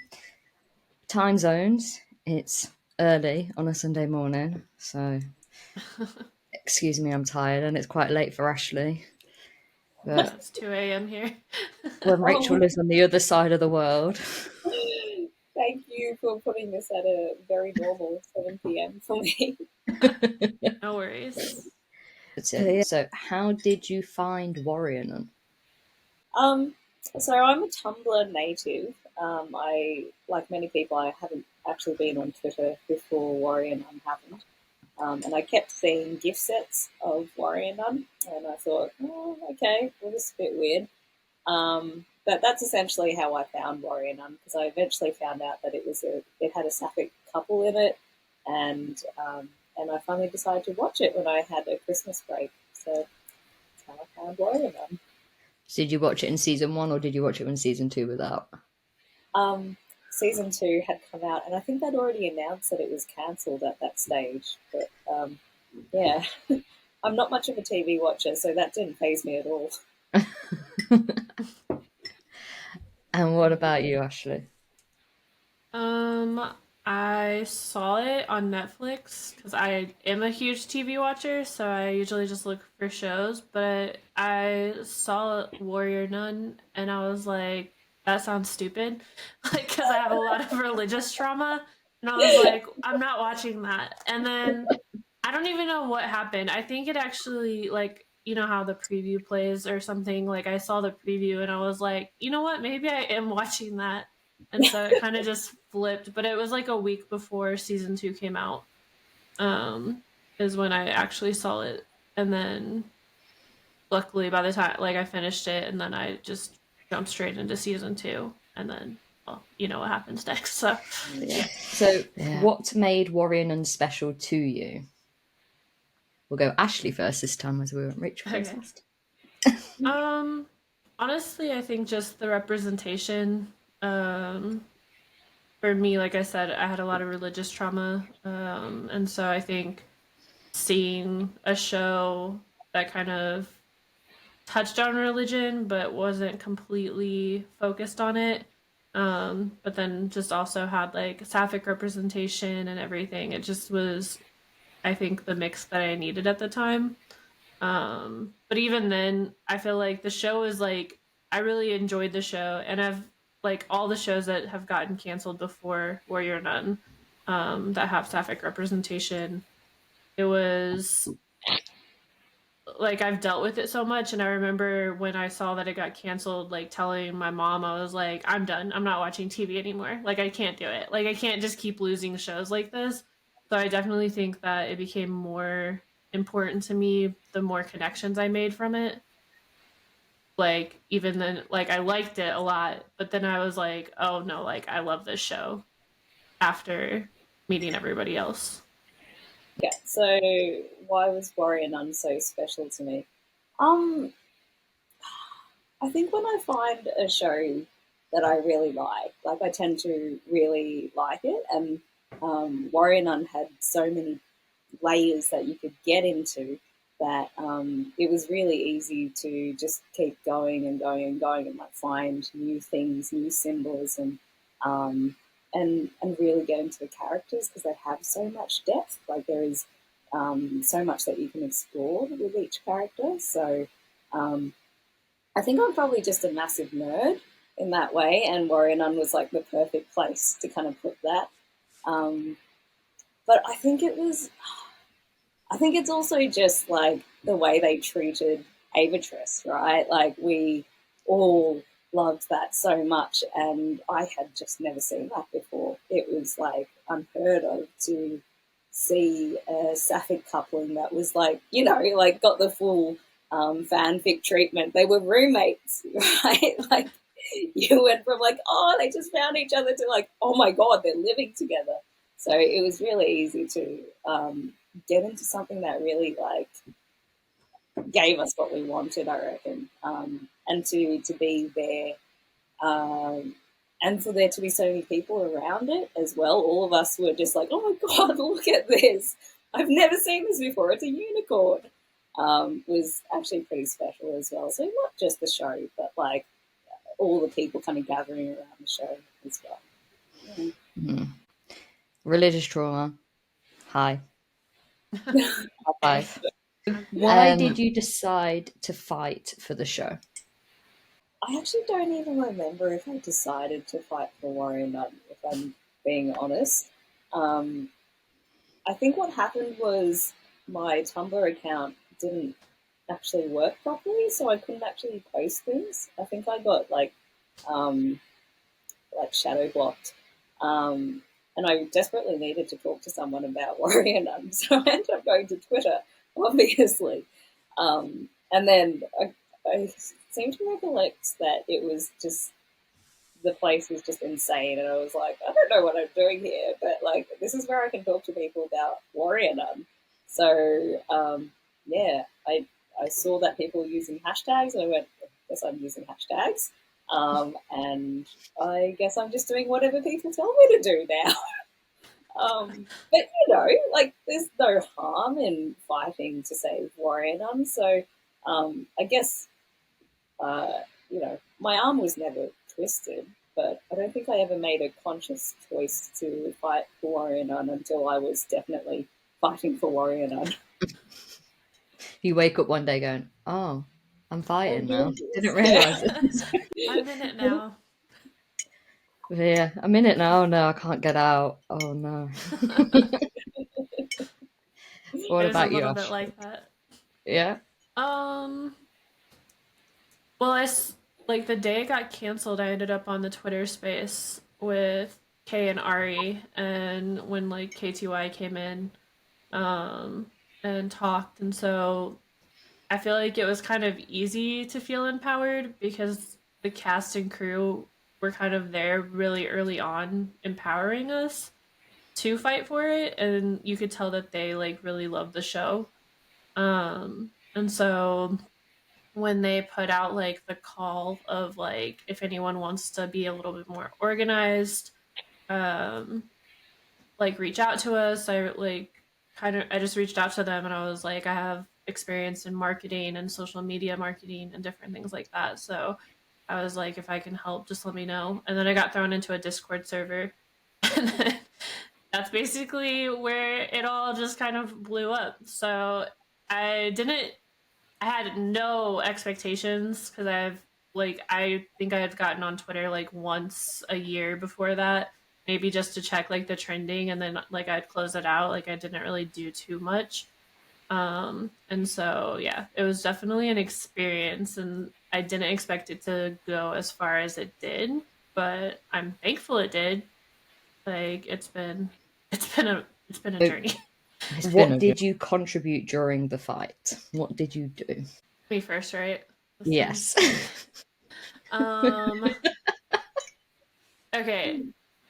time zones, it's early on a Sunday morning, so Excuse me, I'm tired, and it's quite late for Ashley. But It's 2 a.m. here. when Rachel lives on the other side of the world. Thank you for putting this at a very normal 7 p.m. for me. No worries. So, how did you find Warrior Nun? So I'm a Tumblr native. I, like many people, I haven't actually been on Twitter before Warrior Nun happened. And I kept seeing gift sets of Warrior Nun, and I thought, oh, okay, well, this is a bit weird. But that's essentially how I found Warrior Nun, because I eventually found out that it had a sapphic couple in it, and I finally decided to watch it when I had a Christmas break. So that's how I found Warrior Nun. Did you watch it in season 1, or did you watch it when season 2 was out? Season 2 had come out, and I think they'd already announced that it was cancelled at that stage. But yeah, I'm not much of a TV watcher, so that didn't faze me at all. And what about you, Ashley? I saw it on Netflix because I am a huge TV watcher, so I usually just look for shows. But I saw Warrior Nun, and I was like, that sounds stupid, like because I have a lot of religious trauma, and I was like, I'm not watching that. And then I don't even know what happened. I think it actually, like, you know how the preview plays or something. Like I saw the preview, and I was like, you know what? Maybe I am watching that. And so it kind of just flipped, but it was like a week before season 2 came out, is when I actually saw it. And then luckily by the time like I finished it, and then I just jumped straight into season 2, and then, well, you know what happens next. So what made Warrior Nun special to you? We'll go Ashley first this time, as we went Rachel first. Honestly, I think just the representation. For me, like I said, I had a lot of religious trauma, and so I think seeing a show that kind of touched on religion but wasn't completely focused on it, but then just also had like sapphic representation and everything. It just was, I think, the mix that I needed at the time. But even then, I feel like the show is like, I really enjoyed the show, and I've like all the shows that have gotten canceled before Warrior Nun, that have sapphic representation. It was like I've dealt with it so much, and I remember when I saw that it got canceled, like telling my mom, I was like, I'm done. I'm not watching TV anymore. Like I can't do it. Like I can't just keep losing shows like this. So I definitely think that it became more important to me the more connections I made from it. Like even then, like I liked it a lot, but then I was like, oh no, like I love this show after meeting everybody else. Yeah, so why was Warrior Nun so special to me? I think when I find a show that I really like I tend to really like it, and Warrior Nun had so many layers that you could get into that it was really easy to just keep going and going and going, and like find new things, new symbols, um, and really get into the characters, because they have so much depth. Like there is so much that you can explore with each character. So I think I'm probably just a massive nerd in that way, and Warrior Nun was like the perfect place to kind of put that. But I think it's also just like the way they treated Avatress, right? Like we all loved that so much, and I had just never seen that before. It was like unheard of to see a sapphic coupling that was like, like got the full fanfic treatment. They were roommates, right? Like you went from like, oh, they just found each other, to like, oh my God, they're living together. So it was really easy to get into something that really like gave us what we wanted, I reckon, and to be there, and for there to be so many people around it as well. All of us were just like, oh my God, look at this! I've never seen this before. It's a unicorn. Was actually pretty special as well. So not just the show, but like all the people kind of gathering around the show as well. Yeah. Religious trauma. Hi. High five. Why did you decide to fight for the show? I actually don't even remember if I decided to fight for Warrior Nun, if I'm being honest. I think what happened was my Tumblr account didn't actually work properly, so I couldn't actually post things. I think I got like shadow blocked. And I desperately needed to talk to someone about Warrior Nun, so I ended up going to Twitter, obviously. And then I seem to recollect that it was just, the place was just insane, and I was like, I don't know what I'm doing here, but like, this is where I can talk to people about Warrior Nun. So yeah, I saw that people were using hashtags, and I went, I guess I'm using hashtags. And I guess I'm just doing whatever people tell me to do now. But you know, like, there's no harm in fighting to save Warrior Nun. So I guess you know, my arm was never twisted, but I don't think I ever made a conscious choice to fight for Warrior Nun until I was definitely fighting for Warrior Nun. You wake up one day going, "Oh, I'm fighting now." Didn't realise it. I'm in it now. Yeah, I'm in it now. No, I can't get out. Oh no. What It was about a you, little Ash? bit like that. Yeah. Well, like the day it got canceled, I ended up on the Twitter space with Kay and Ari, and when like KTY came in, and talked, and so I feel like it was kind of easy to feel empowered because the cast and crew were kind of there really early on, empowering us to fight for it, and you could tell that they like really loved the show. And so when they put out like the call of like if anyone wants to be a little bit more organized, um like reach out to us, I just reached out to them and I was like, I have experience in marketing and social media marketing and different things like that, so I was like, if I can help, just let me know. And then I got thrown into a Discord server and then that's basically where it all just kind of blew up. So I didn't I had no expectations because I think I had gotten on Twitter like once a year before that, maybe just to check like the trending, and then like I'd close it out. Like I didn't really do too much. And so yeah, it was definitely an experience, and I didn't expect it to go as far as it did, but I'm thankful it did. Like it's been a journey. What did you contribute during the fight? What did you do? Me first, right? Yes. Okay.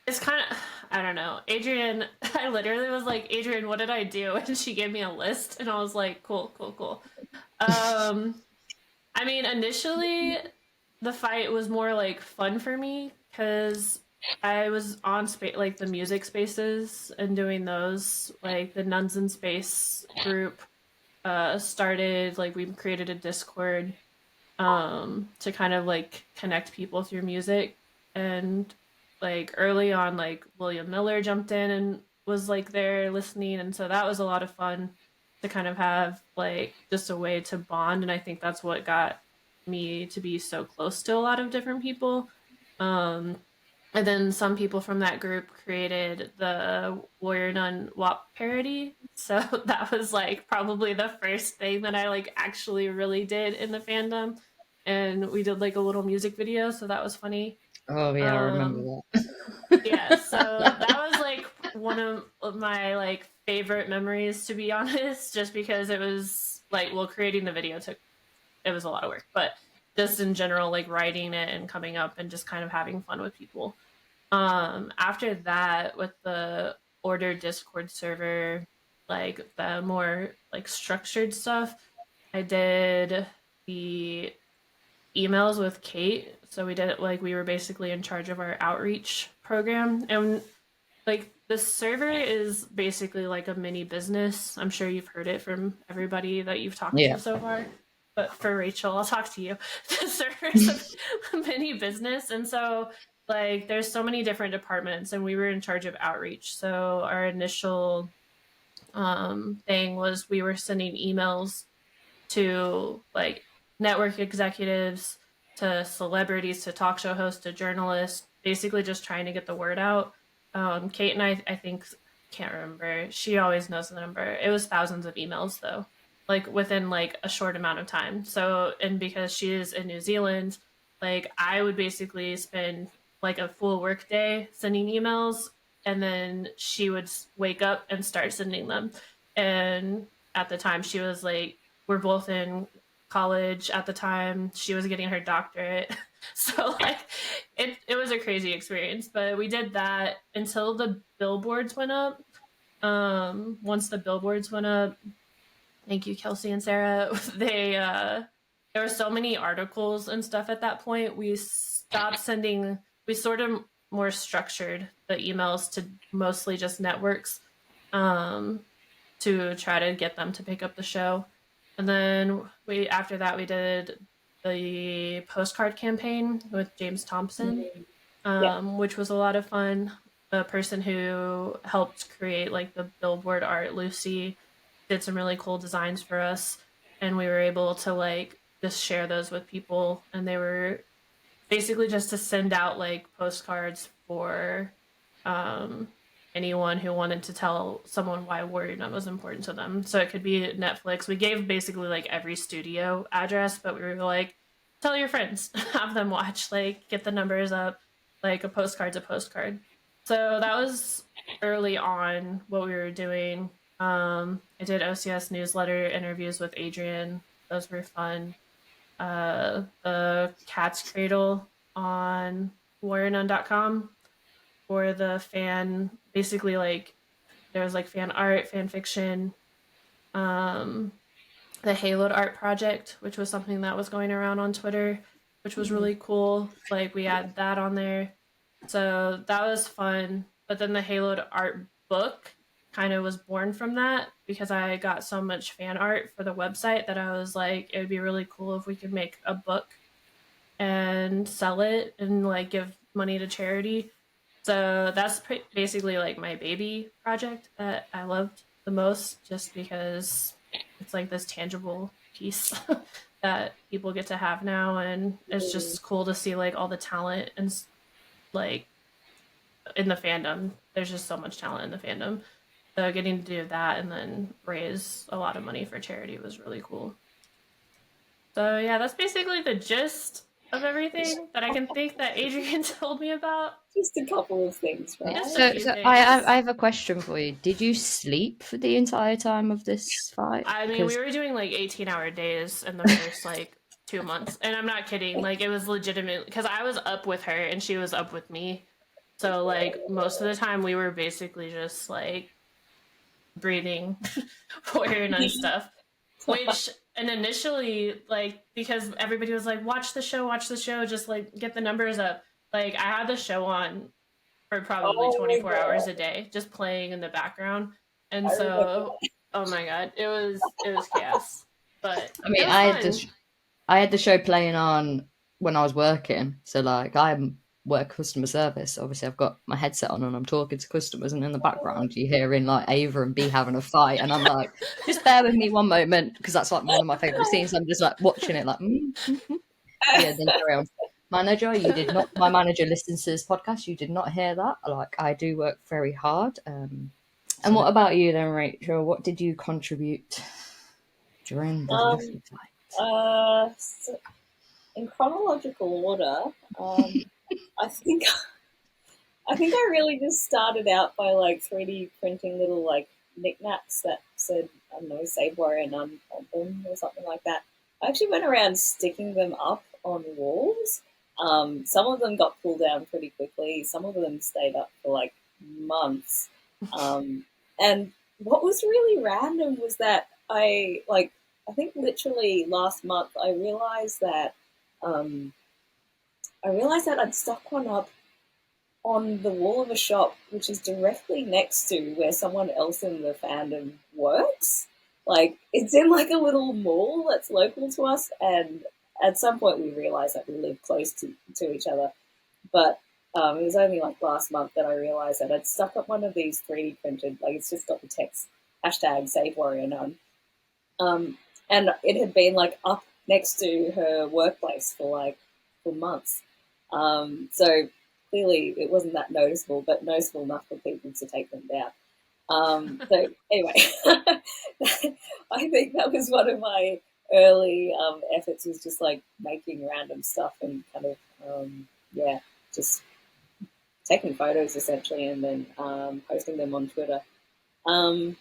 It's kind of, I don't know. Adrienne, I literally was like, Adrienne, what did I do? And she gave me a list, and I was like, cool, cool, cool. I mean, initially, the fight was more like fun for me because I was on like the music spaces and doing those. Like the Nuns in Space group started, like, we created a Discord to kind of like connect people through music. And like early on, like William Miller jumped in and was like there listening, and so that was a lot of fun to kind of have like just a way to bond. And I think that's what got me to be so close to a lot of different people. And then some people from that group created the Warrior Nun WAP parody. So that was like probably the first thing that I like actually really did in the fandom. And we did like a little music video, so that was funny. Oh yeah, I remember that. Yeah, so that was like one of my like favorite memories, to be honest, just because it was like, well, creating the video it was a lot of work, but just in general, like writing it and coming up and just kind of having fun with people. After that, with the Order Discord server, like the more like structured stuff, I did the emails with Kate. So we did it like we were basically in charge of our outreach program. And like the server is basically like a mini business. I'm sure you've heard it from everybody that you've talked to so far. But for Rachel, I'll talk to you. The server is a mini business. And so like there's so many different departments, and we were in charge of outreach. So our initial thing was we were sending emails to like network executives, to celebrities, to talk show hosts, to journalists, basically just trying to get the word out. Kate and I think, can't remember. She always knows the number. It was thousands of emails though, like within like a short amount of time. So, and because she is in New Zealand, like I would basically spend like a full work day sending emails, and then she would wake up and start sending them. And at the time she was like, we're both in college at the time. She was getting her doctorate. So like it was a crazy experience. But we did that until the billboards went up. Once the billboards went up, thank you, Kelsey and Sarah, they there were so many articles and stuff at that point. We stopped sending, we sort of more structured the emails to mostly just networks, to try to get them to pick up the show. And then after that we did the postcard campaign with James Thompson, which was a lot of fun. The person who helped create like the billboard art, Lucy, did some really cool designs for us, and we were able to like just share those with people, and they were basically just to send out like postcards for anyone who wanted to tell someone why Warrior Nun was important to them. So it could be Netflix. We gave basically like every studio address, but we were like, tell your friends, have them watch, like get the numbers up, like a postcard's a postcard. So that was early on what we were doing. I did OCS newsletter interviews with Adrienne. Those were fun. The Cat's Cradle on warriornun.com for the fan, basically like there was like fan art, fan fiction, the Haloed art project, which was something that was going around on Twitter, which was really cool. Like we had that on there. So that was fun. But then the Haloed art book kind of was born from that, because I got so much fan art for the website that I was like, it would be really cool if we could make a book and sell it and like give money to charity. So that's basically like my baby project that I loved the most, just because it's like this tangible piece that people get to have now, and it's just cool to see like all the talent and like in the fandom. There's just so much talent in the fandom. So getting to do that and then raise a lot of money for charity was really cool. So yeah, that's basically the gist of everything that I can think that Adrienne told me about. Just a couple of things, right? So I have a question for you. Did you sleep for the entire time of this fight? I mean, we were doing like 18-hour days in the first like 2 months, and I'm not kidding. Like it was legitimate, because I was up with her and she was up with me. So like most of the time we were basically just like breathing Warrior Nun stuff, which, and initially, like, because everybody was like, watch the show, just like get the numbers up. Like I had the show on for probably 24 hours a day, just playing in the background. And so, oh my god, it was chaos. But I mean, I had the show playing on when I was working. So like I work customer service. Obviously I've got my headset on and I'm talking to customers, and in the background you're hearing like Ava and B having a fight, and I'm like, just bear with me one moment, because that's like one of my favorite scenes. I'm just like watching it like yeah, then carry on. Manager, you did not, my manager listens to this podcast, you did not hear that. Like I do work very hard. And what about you then, Rachel? What did you contribute during the different fights? So in chronological order, I think I really just started out by like 3D printing little like knickknacks that said, I don't know, Save Warrior Nun on them or something like that. I actually went around sticking them up on walls. Some of them got pulled down pretty quickly. Some of them stayed up for like months. And what was really random was that I think literally last month I realized that I'd stuck one up on the wall of a shop which is directly next to where someone else in the fandom works. Like it's in like a little mall that's local to us, and at some point we realized that we live close to each other. But it was only like last month that I realized that I'd stuck up one of these 3D printed, like it's just got the text hashtag Save Warrior Nun. And it had been like up next to her workplace for months. So clearly it wasn't that noticeable, but noticeable enough for people to take them down. So anyway, I think that was one of my early efforts, was just like making random stuff and kind of just taking photos essentially, and then posting them on Twitter. And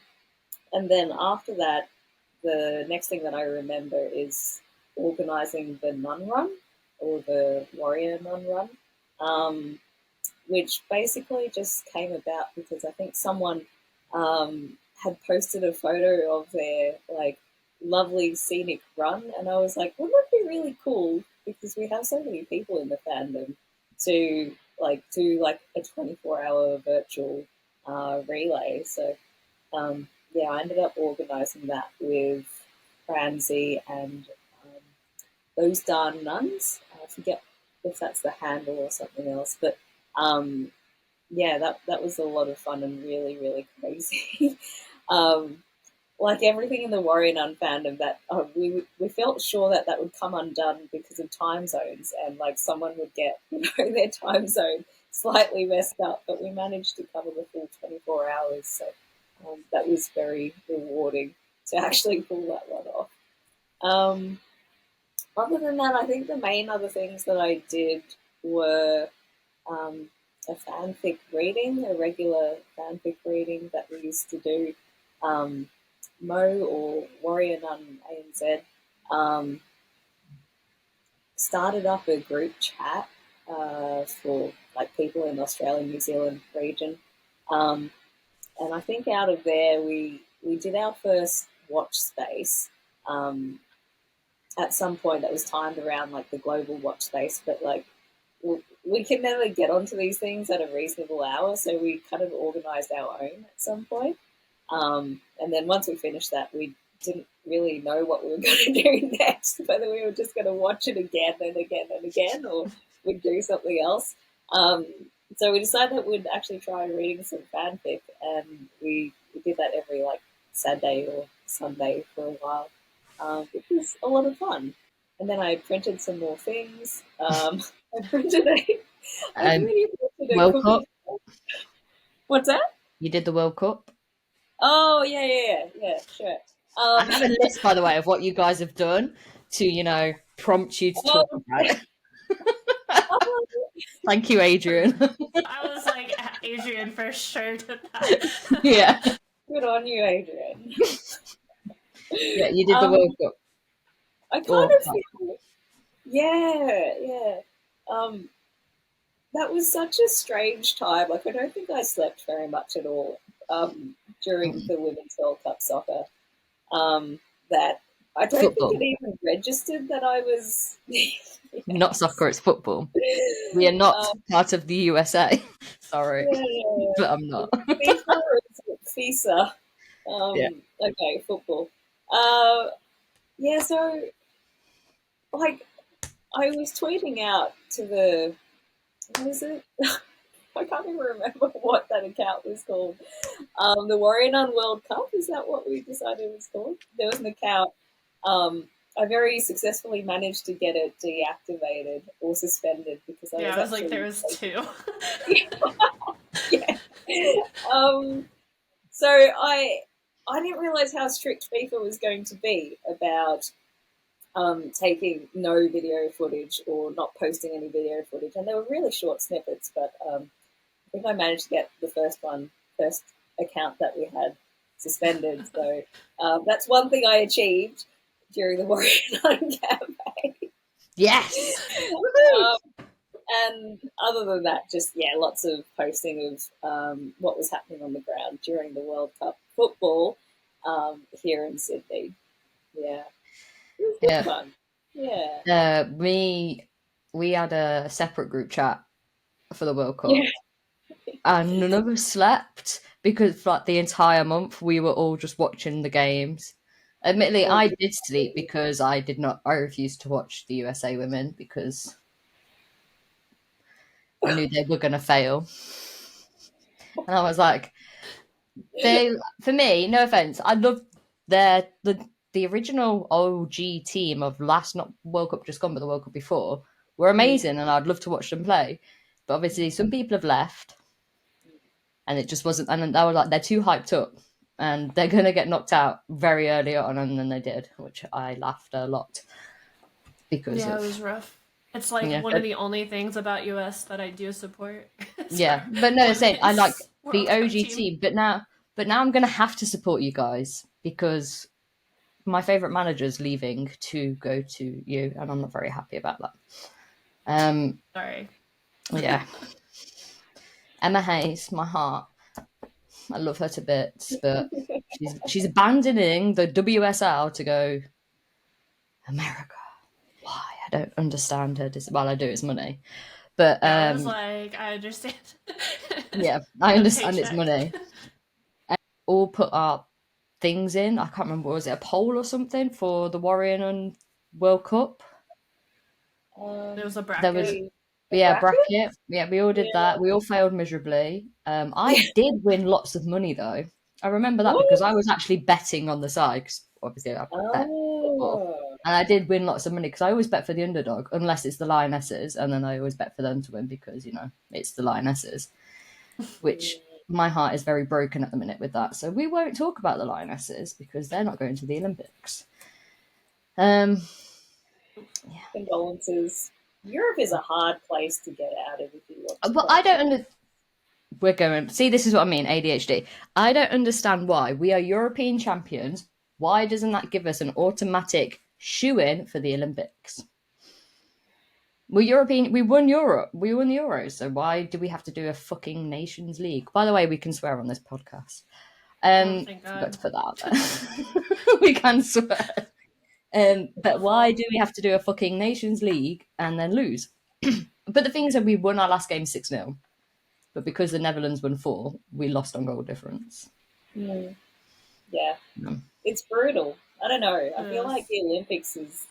then after that, the next thing that I remember is organising the Nun Run, or the Warrior Nun Run, which basically just came about because I think someone had posted a photo of their like lovely scenic run, and I was like, wouldn't that be really cool? Because we have so many people in the fandom to do like a 24-hour virtual relay. So I ended up organising that with Franzi and those darn nuns. I forget if that's the handle or something else, but that was a lot of fun and really, really crazy. Like everything in the Warrior Nun fandom, that we felt sure that would come undone because of time zones, and like someone would get their time zone slightly messed up, but we managed to cover the full 24 hours. So that was very rewarding to actually pull that one off. Other than that, I think the main other things that I did were a fanfic reading, a regular fanfic reading that we used to do. Mo, or Warrior Nun ANZ, started up a group chat for like people in the Australia, New Zealand region. And I think out of there we did our first watch space at some point that was timed around like the global watch space, but like we could never get onto these things at a reasonable hour, so we kind of organised our own at some point. And then once we finished that, we didn't really know what we were going to do next, whether we were just going to watch it again and again and again, or we'd do something else. So we decided that we'd actually try reading some fanfic, and we did that every like Saturday or Sunday for a while, which was a lot of fun. And then I printed some more things. I printed World Cup. What's that? You did the World Cup. Oh yeah, sure. I have a list, by the way, of what you guys have done to, prompt you to talk about it. Thank you, Adrienne. I was like, Adrienne for sure did that. Yeah. Good on you, Adrienne. Yeah, you did the World Cup. I kind of feel, yeah. That was such a strange time. Like, I don't think I slept very much at all during the Women's World Cup soccer. That I don't Football. think it even registered that I was. Not soccer, it's football. We are not part of the USA. Sorry, but I'm not. FIFA is FISA. Okay, football. So like I was tweeting out to the, what is it? I can't even remember what that account was called. The Warrior Nun World Cup, is that what we decided it was called? There was an account. I very successfully managed to get it deactivated or suspended because I was like, there was two. Yeah. So I didn't realize how strict FIFA was going to be about taking no video footage or not posting any video footage, and they were really short snippets. But I think I managed to get the first account that we had suspended. So that's one thing I achieved during the Warrior Nun campaign. Yes. And other than that, just lots of posting of what was happening on the ground during the World Cup football here in Sydney. Yeah, it was fun. Yeah. We had a separate group chat for the World Cup, and none of us slept because for like the entire month we were all just watching the games. Admittedly, I did sleep because I refused to watch the USA women because I knew they were going to fail. And I was like, For me, no offense, I love the original OG team of last, not World Cup just gone, but the World Cup before, were amazing, and I'd love to watch them play. But obviously, some people have left, and it just wasn't. And I was like, they're too hyped up, and they're gonna get knocked out very early on, and then they did, which I laughed a lot because it was rough. It's like one of the only things about US that I do support. Yeah, but no, saying I like the World Cup OG team, but now I'm gonna have to support you guys because my favorite manager's leaving to go to you, and I'm not very happy about that. Sorry. Yeah. Emma Hayes, my heart. I love her to bits, but she's abandoning the WSL to go America. Why? I don't understand her. Well, I do. It's money, but I was like, I understand. yeah, I understand it's money. All put our things in. I can't remember. Was it a poll or something for the Warrior Nun World Cup? There was a bracket. There was, bracket. Yeah, we all did that. We all failed miserably. I did win lots of money though. I remember that because I was actually betting on the side. Cause obviously, I bet football. And I did win lots of money because I always bet for the underdog, unless it's the Lionesses, and then I always bet for them to win because it's the Lionesses, which my heart is very broken at the minute with that. So we won't talk about the Lionesses because they're not going to the Olympics. Condolences. Europe is a hard place to get out of if you want to. But I don't We're going. See, this is what I mean, ADHD. I don't understand why we are European champions. Why doesn't that give us an automatic shoe-in for the Olympics? We're European. We won Europe. We won the Euros. So why do we have to do a fucking Nations League? By the way, we can swear on this podcast. Got to put that out there. We can swear. But why do we have to do a fucking Nations League and then lose? But the thing is that we won our last game 6-0. But because the Netherlands won 4, we lost on goal difference. Yeah. It's brutal. I don't know. I feel like the Olympics is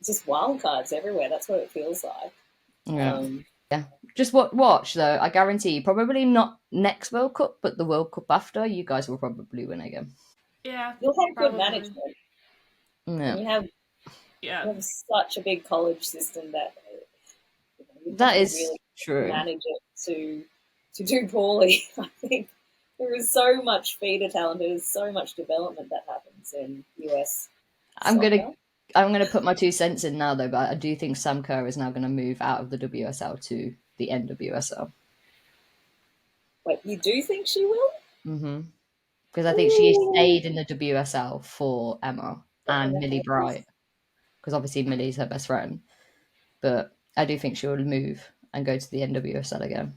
just wild cards everywhere. That's what it feels like. Yeah. Just watch, though. I guarantee you, probably not next World Cup, but the World Cup after, you guys will probably win again. Yeah. You'll have good management. Yeah. You have such a big college system that that is really true. Manage it to do poorly. I think there is so much feeder talent. There's so much development that happens in US. I'm gonna put my 2 cents in now, though. But I do think Sam Kerr is now going to move out of the WSL to the NWSL. Wait, you do think she will? Mm-hmm. Because I think she stayed in the WSL for Emma and Millie Bright. Because obviously Millie's her best friend. But I do think she will move and go to the NWSL again.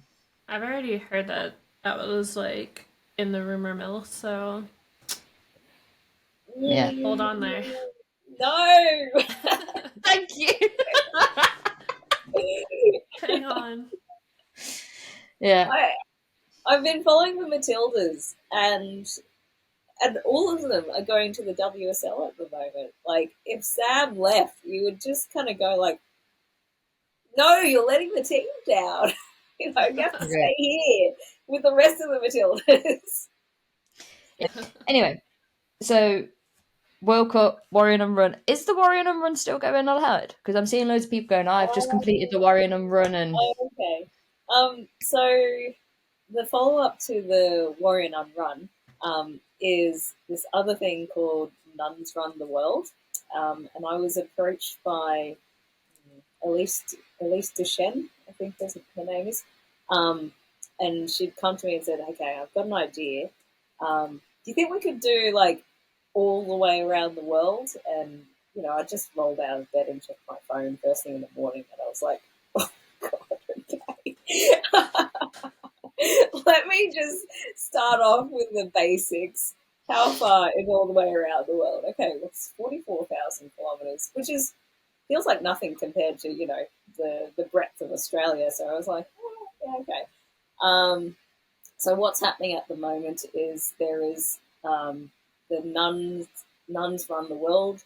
I've already heard that was like in the rumor mill, so yeah. Hold on there. No. Thank you. Hang on. Yeah. I've been following the Matildas and all of them are going to the WSL at the moment. Like, if Sam left, you would just kind of go like, no, you're letting the team down. You have to stay here with the rest of the Matildas. Yeah. Anyway, so World Cup, Warrior Nun Run. Is the Warrior Nun Run still going on ahead? Because I'm seeing loads of people going, I've just completed the Warrior Nun Run. And okay. So the follow-up to the Warrior Nun Run is this other thing called Nuns Run the World. And I was approached by Elise Duchesne, I think that's her name is. And she'd come to me and said, okay, I've got an idea. Do you think we could do like all the way around the world? And, I just rolled out of bed and checked my phone first thing in the morning and I was like, oh, God, okay. Let me just start off with the basics. How far is all the way around the world? Okay, that's 44,000 kilometres, which feels like nothing compared to, the breadth of Australia. So I was like, oh, yeah, okay. So what's happening at the moment is there is the Nuns Run the World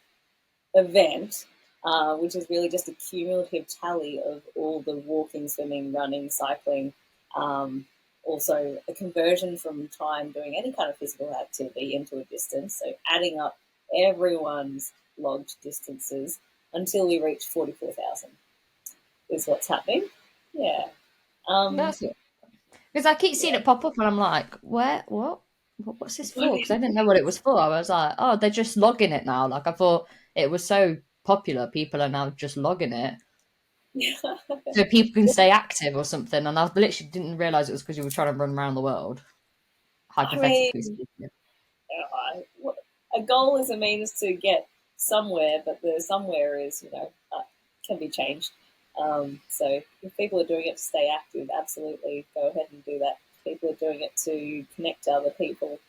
event, which is really just a cumulative tally of all the walking, swimming, running, cycling, also a conversion from time doing any kind of physical activity into a distance. So adding up everyone's logged distances until we reach 44,000 is what's happening. Yeah. That's it. Because I keep seeing it pop up and I'm like, what's this for? Because I didn't know what it was for. I was like, oh, they're just logging it now. Like, I thought it was so popular, people are now just logging it. So people can stay active or something. And I literally didn't realise it was because you were trying to run around the world. Hypothetically speaking. A goal is a means to get somewhere, but the somewhere is, can be changed. So if people are doing it to stay active, absolutely go ahead and do that. If people are doing it to connect to other people,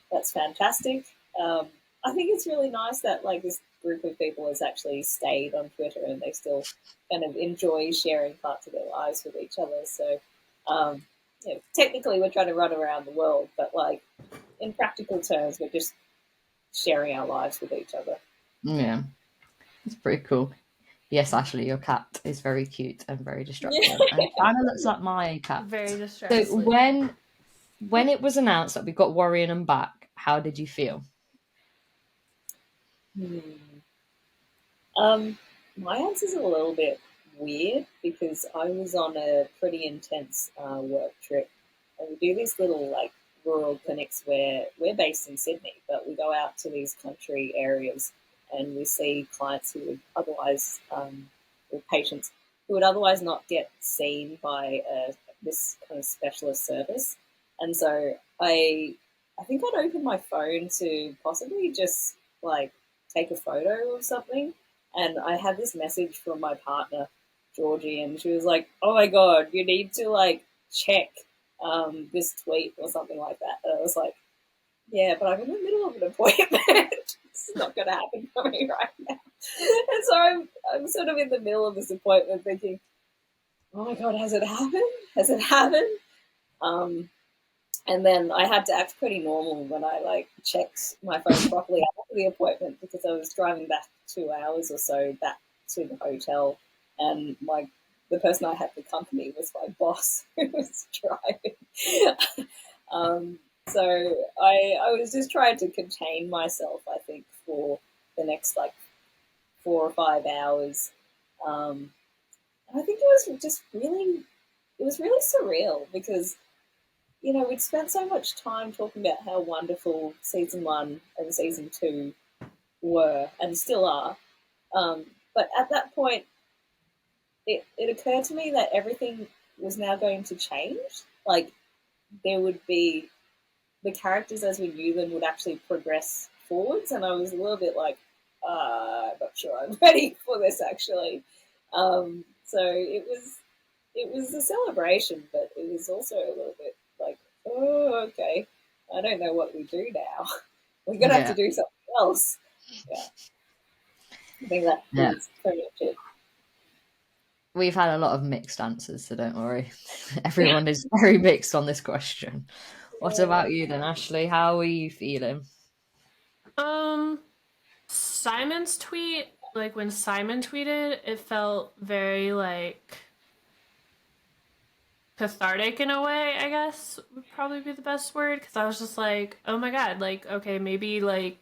that's fantastic. I think it's really nice that like this group of people has actually stayed on Twitter and they still kind of enjoy sharing parts of their lives with each other. So technically we're trying to run around the world, but like in practical terms, we're just sharing our lives with each other. Yeah, it's pretty cool. Yes, Ashley, your cat is very cute and very distracting. And it kind of looks like my cat. Very distracting. So when it was announced that we got Warrior Nun back, how did you feel? My answer's a little bit weird because I was on a pretty intense work trip, and we do these little like rural clinics where we're based in Sydney, but we go out to these country areas and we see clients who would otherwise, or patients who would otherwise not get seen by this kind of specialist service. And so I think I'd opened my phone to possibly just like take a photo of something, and I had this message from my partner Georgie, and she was like, "Oh my god, you need to like check this tweet or something like that." And I was like, "Yeah, but I'm in the middle of an appointment. This is not going to happen for me right now." And so I'm sort of in the middle of this appointment thinking, "Oh my god, has it happened? Has it happened?" And then I had to act pretty normal when I like checked my phone properly after the appointment because I was driving back 2 hours or so back to the hotel, and the person I had for company was my boss who was driving. So I was just trying to contain myself, I think, for the next like 4 or 5 hours. I think it was really surreal because we'd spent so much time talking about how wonderful season 1 and season 2 were and still are. But at that point, it occurred to me that everything was now going to change. Like, there would be the characters as we knew them would actually progress forwards, and I was a little bit like, I'm not sure I'm ready for this actually. So it was a celebration, but it was also a little bit like, oh, okay, I don't know what we do now. We're gonna have to do something else. Yeah, I think that's pretty much it. We've had a lot of mixed answers, so don't worry. Everyone is very mixed on this question. What about you then, Ashley? How are you feeling? Simon's tweet, like when Simon tweeted, it felt very like cathartic in a way, I guess would probably be the best word, because I was just like, oh my god, like, okay, maybe like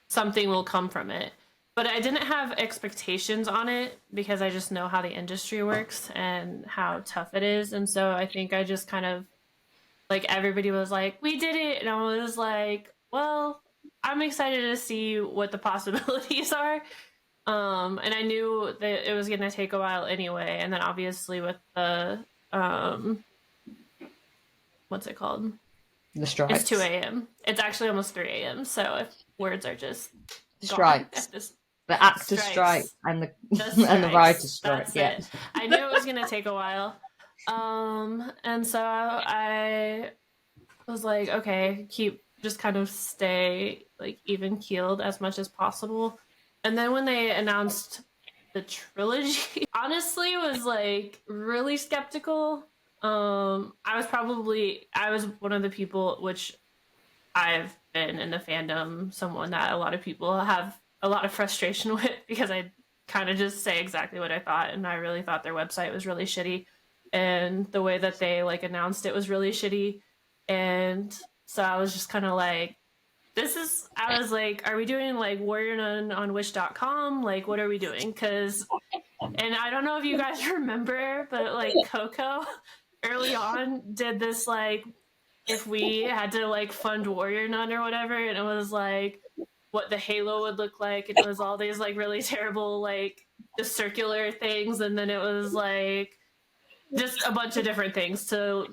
something will come from it. But I didn't have expectations on it because I just know how the industry works and how tough it is. And so I think I just kind of, like, everybody was like, we did it. And I was like, well, I'm excited to see what the possibilities are. And I knew that it was going to take a while anyway. And then obviously with the, what's it called? The strikes. It's 2 a.m. It's actually almost 3 a.m. So if words are just strikes. The actors strike and the writers strike. It. I knew it was going to take a while. And so I was like, okay, just kind of stay like even keeled as much as possible. And then when they announced the trilogy, honestly was like really skeptical. I was one of the people, which I've been in the fandom, someone that a lot of people have a lot of frustration with because I kind of just say exactly what I thought, and I really thought their website was really shitty. and the way that they like announced it was really shitty. And so I was just kind of like, I was like, are we doing like Warrior Nun on Wish.com? Like, what are we doing? Because, and I don't know if you guys remember, but like Coco early on did this like, if we had to like fund Warrior Nun or whatever, and it was like what the halo would look like, and it was all these like really terrible like just circular things, and then it was like just a bunch of different things to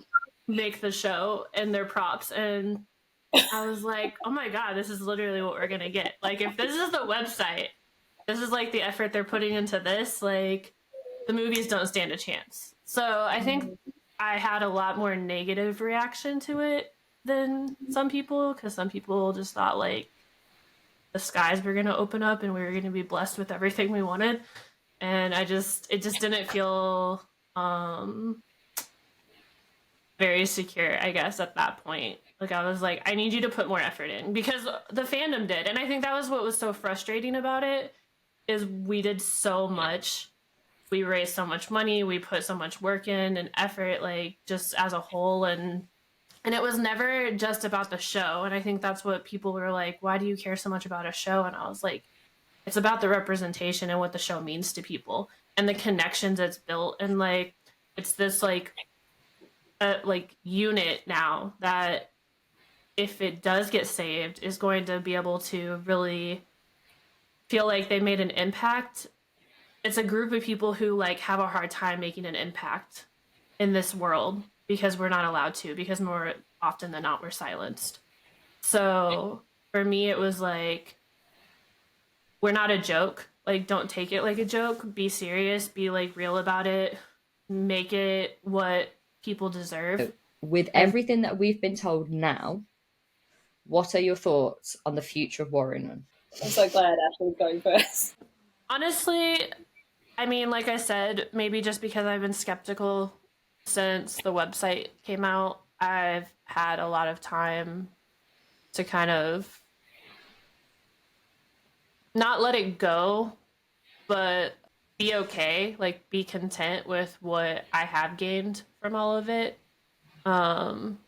make the show and their props. And I was like, oh my God, this is literally what we're gonna get. Like, if this is the website, this is like the effort they're putting into this, like the movies don't stand a chance. So I think I had a lot more negative reaction to it than some people, because some people just thought like the skies were gonna open up and we were gonna be blessed with everything we wanted. And it just didn't feel very secure, I guess, at that point. Like, I was like, I need you to put more effort in, because the fandom did. And I think that was what was so frustrating about it, is we did so much. We raised so much money. We put so much work in and effort, like, just as a whole. And it was never just about the show. And I think that's what people were like, why do you care so much about a show? And I was like, it's about the representation and what the show means to people and the connections it's built. And, like, it's this, like unit now that, if it does get saved, is going to be able to really feel like they made an impact. It's a group of people who like have a hard time making an impact in this world because we're not allowed to, because more often than not we're silenced. So for me, it was like, we're not a joke. Like, don't take it like a joke. Be serious. Be like real about it. Make it what people deserve. With everything that we've been told now, what are your thoughts on the future of Warrior Nun? I'm so glad Ashley's going first. Honestly, I mean, like I said, maybe just because I've been skeptical since the website came out, I've had a lot of time to kind of not let it go, but be okay, like be content with what I have gained from all of it.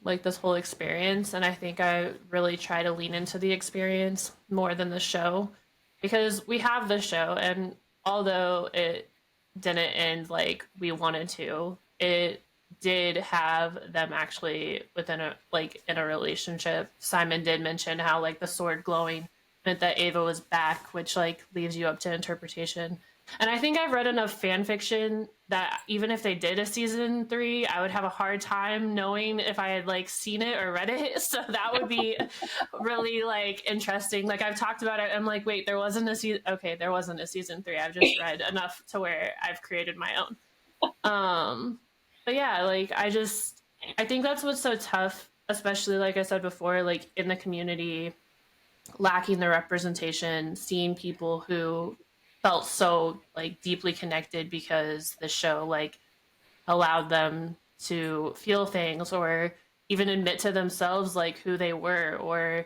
Like this whole experience. And I think I really try to lean into the experience more than the show, because we have the show, and although it didn't end like we wanted to, it did have them actually within in a relationship. Simon did mention how like the sword glowing meant that Ava was back, which like leaves you up to interpretation. And I think I've read enough fan fiction that even if they did a season 3, I would have a hard time knowing if I had like seen it or read it. So that would be really like interesting. Like, I've talked about it. I'm like, wait, there wasn't a season. Okay, there wasn't a season 3. I've just read enough to where I've created my own. But yeah, like I think that's what's so tough, especially like I said before, like in the community, lacking the representation, seeing people who felt so like deeply connected because the show like allowed them to feel things, or even admit to themselves like who they were, or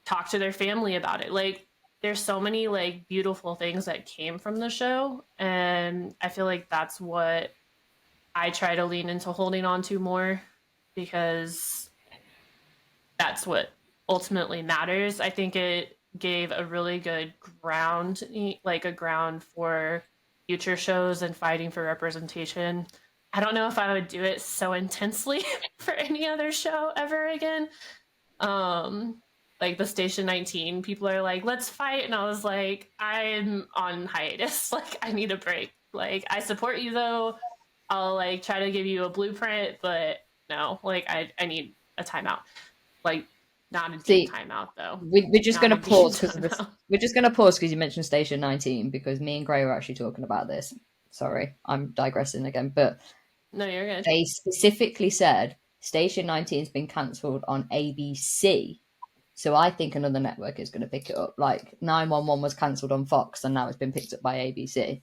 talk to their family about it. Like, there's so many like beautiful things that came from the show, and I feel like that's what I try to lean into holding on to more, because that's what ultimately matters. I think it gave a really good ground, like a ground for future shows and fighting for representation. I don't know if I would do it so intensely for any other show ever again. Like the Station 19, people are like, let's fight. And I was like, I'm on hiatus. Like, I need a break. Like, I support you though. I'll like try to give you a blueprint, but no, like I need a timeout. Like, not a deep timeout though. We're just going to pause because we're just going to pause because you mentioned Station 19, because me and Gray were actually talking about this. Sorry, I'm digressing again, but no, you're good. They specifically said Station 19 has been cancelled on ABC, so I think another network is going to pick it up. Like 911 was cancelled on Fox, and now it's been picked up by ABC.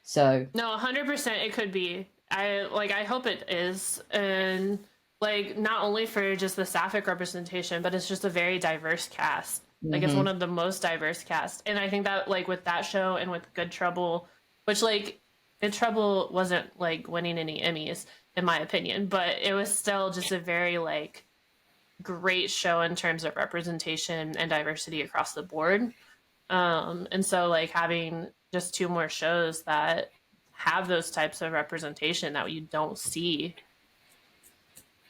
So no, 100% it could be. I hope it is, and like not only for just the sapphic representation, but it's just a very diverse cast. Like it's one of the most diverse casts, and I think that like with that show and with Good Trouble, which like Good Trouble wasn't like winning any Emmys, in my opinion, but it was still just a very like great show in terms of representation and diversity across the board. And so like having just 2 more shows that have those types of representation that you don't see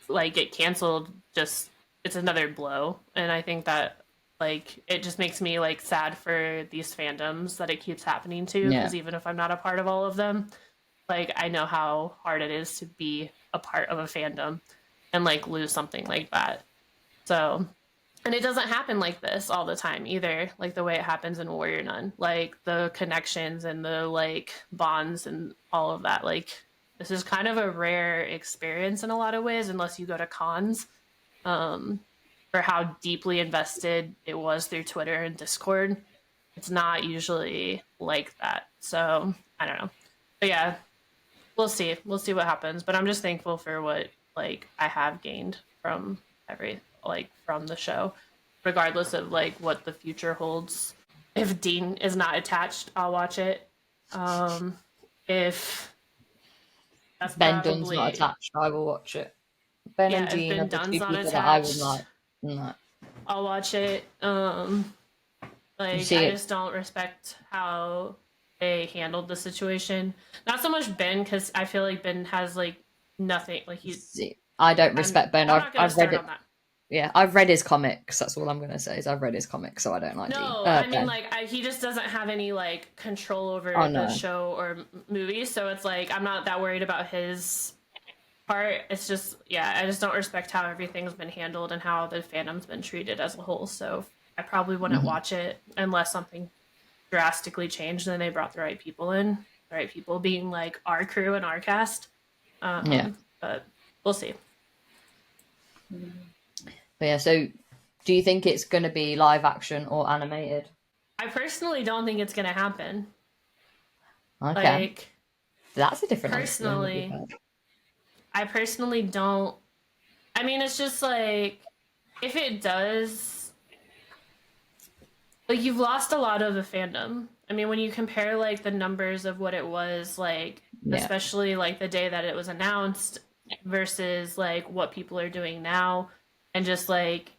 like get canceled, just it's another blow. And I think that like it just makes me like sad for these fandoms that it keeps happening to, because even if I'm not a part of all of them, like I know how hard it is to be a part of a fandom and like lose something like that. So, and it doesn't happen like this all the time either, like the way it happens in Warrior Nun, like the connections and the like bonds and all of that. Like this is kind of a rare experience in a lot of ways, unless you go to cons, for how deeply invested it was through Twitter and Discord. It's not usually like that. So I don't know. But yeah, we'll see. We'll see what happens. But I'm just thankful for what like I have gained from from the show, regardless of like what the future holds. If Dean is not attached, I'll watch it. If that's Ben probably Dunn's not attached, I will watch it. Ben and yeah, if Jean Ben are the Dunn's 2 not people that I would attached, like. No. I'll watch it. Like I just don't respect how they handled the situation. Not so much Ben, because I feel like Ben has like nothing. Like I don't respect Ben. I'm not gonna I've read start it. on that. Yeah, I've read his comics. That's all I'm gonna say. Is I've read his comics, so I don't like Dean. No, I mean Ben. like he just doesn't have any like control over Oh, no. the show or movie, so it's like I'm not that worried about his part. It's just I just don't respect how everything's been handled and how the fandom's been treated as a whole. So I probably wouldn't watch it unless something drastically changed and they brought the right people in. The right people being like our crew and our cast. But we'll see. But yeah, so do you think it's going to be live action or animated? I personally don't think it's going to happen. Okay. Like, that's a different personally, I personally don't. I mean, it's just like, if it does, like, you've lost a lot of the fandom. I mean, when you compare, like, the numbers of what it was, like, especially, like, the day that it was announced versus, like, what people are doing now, and just, like,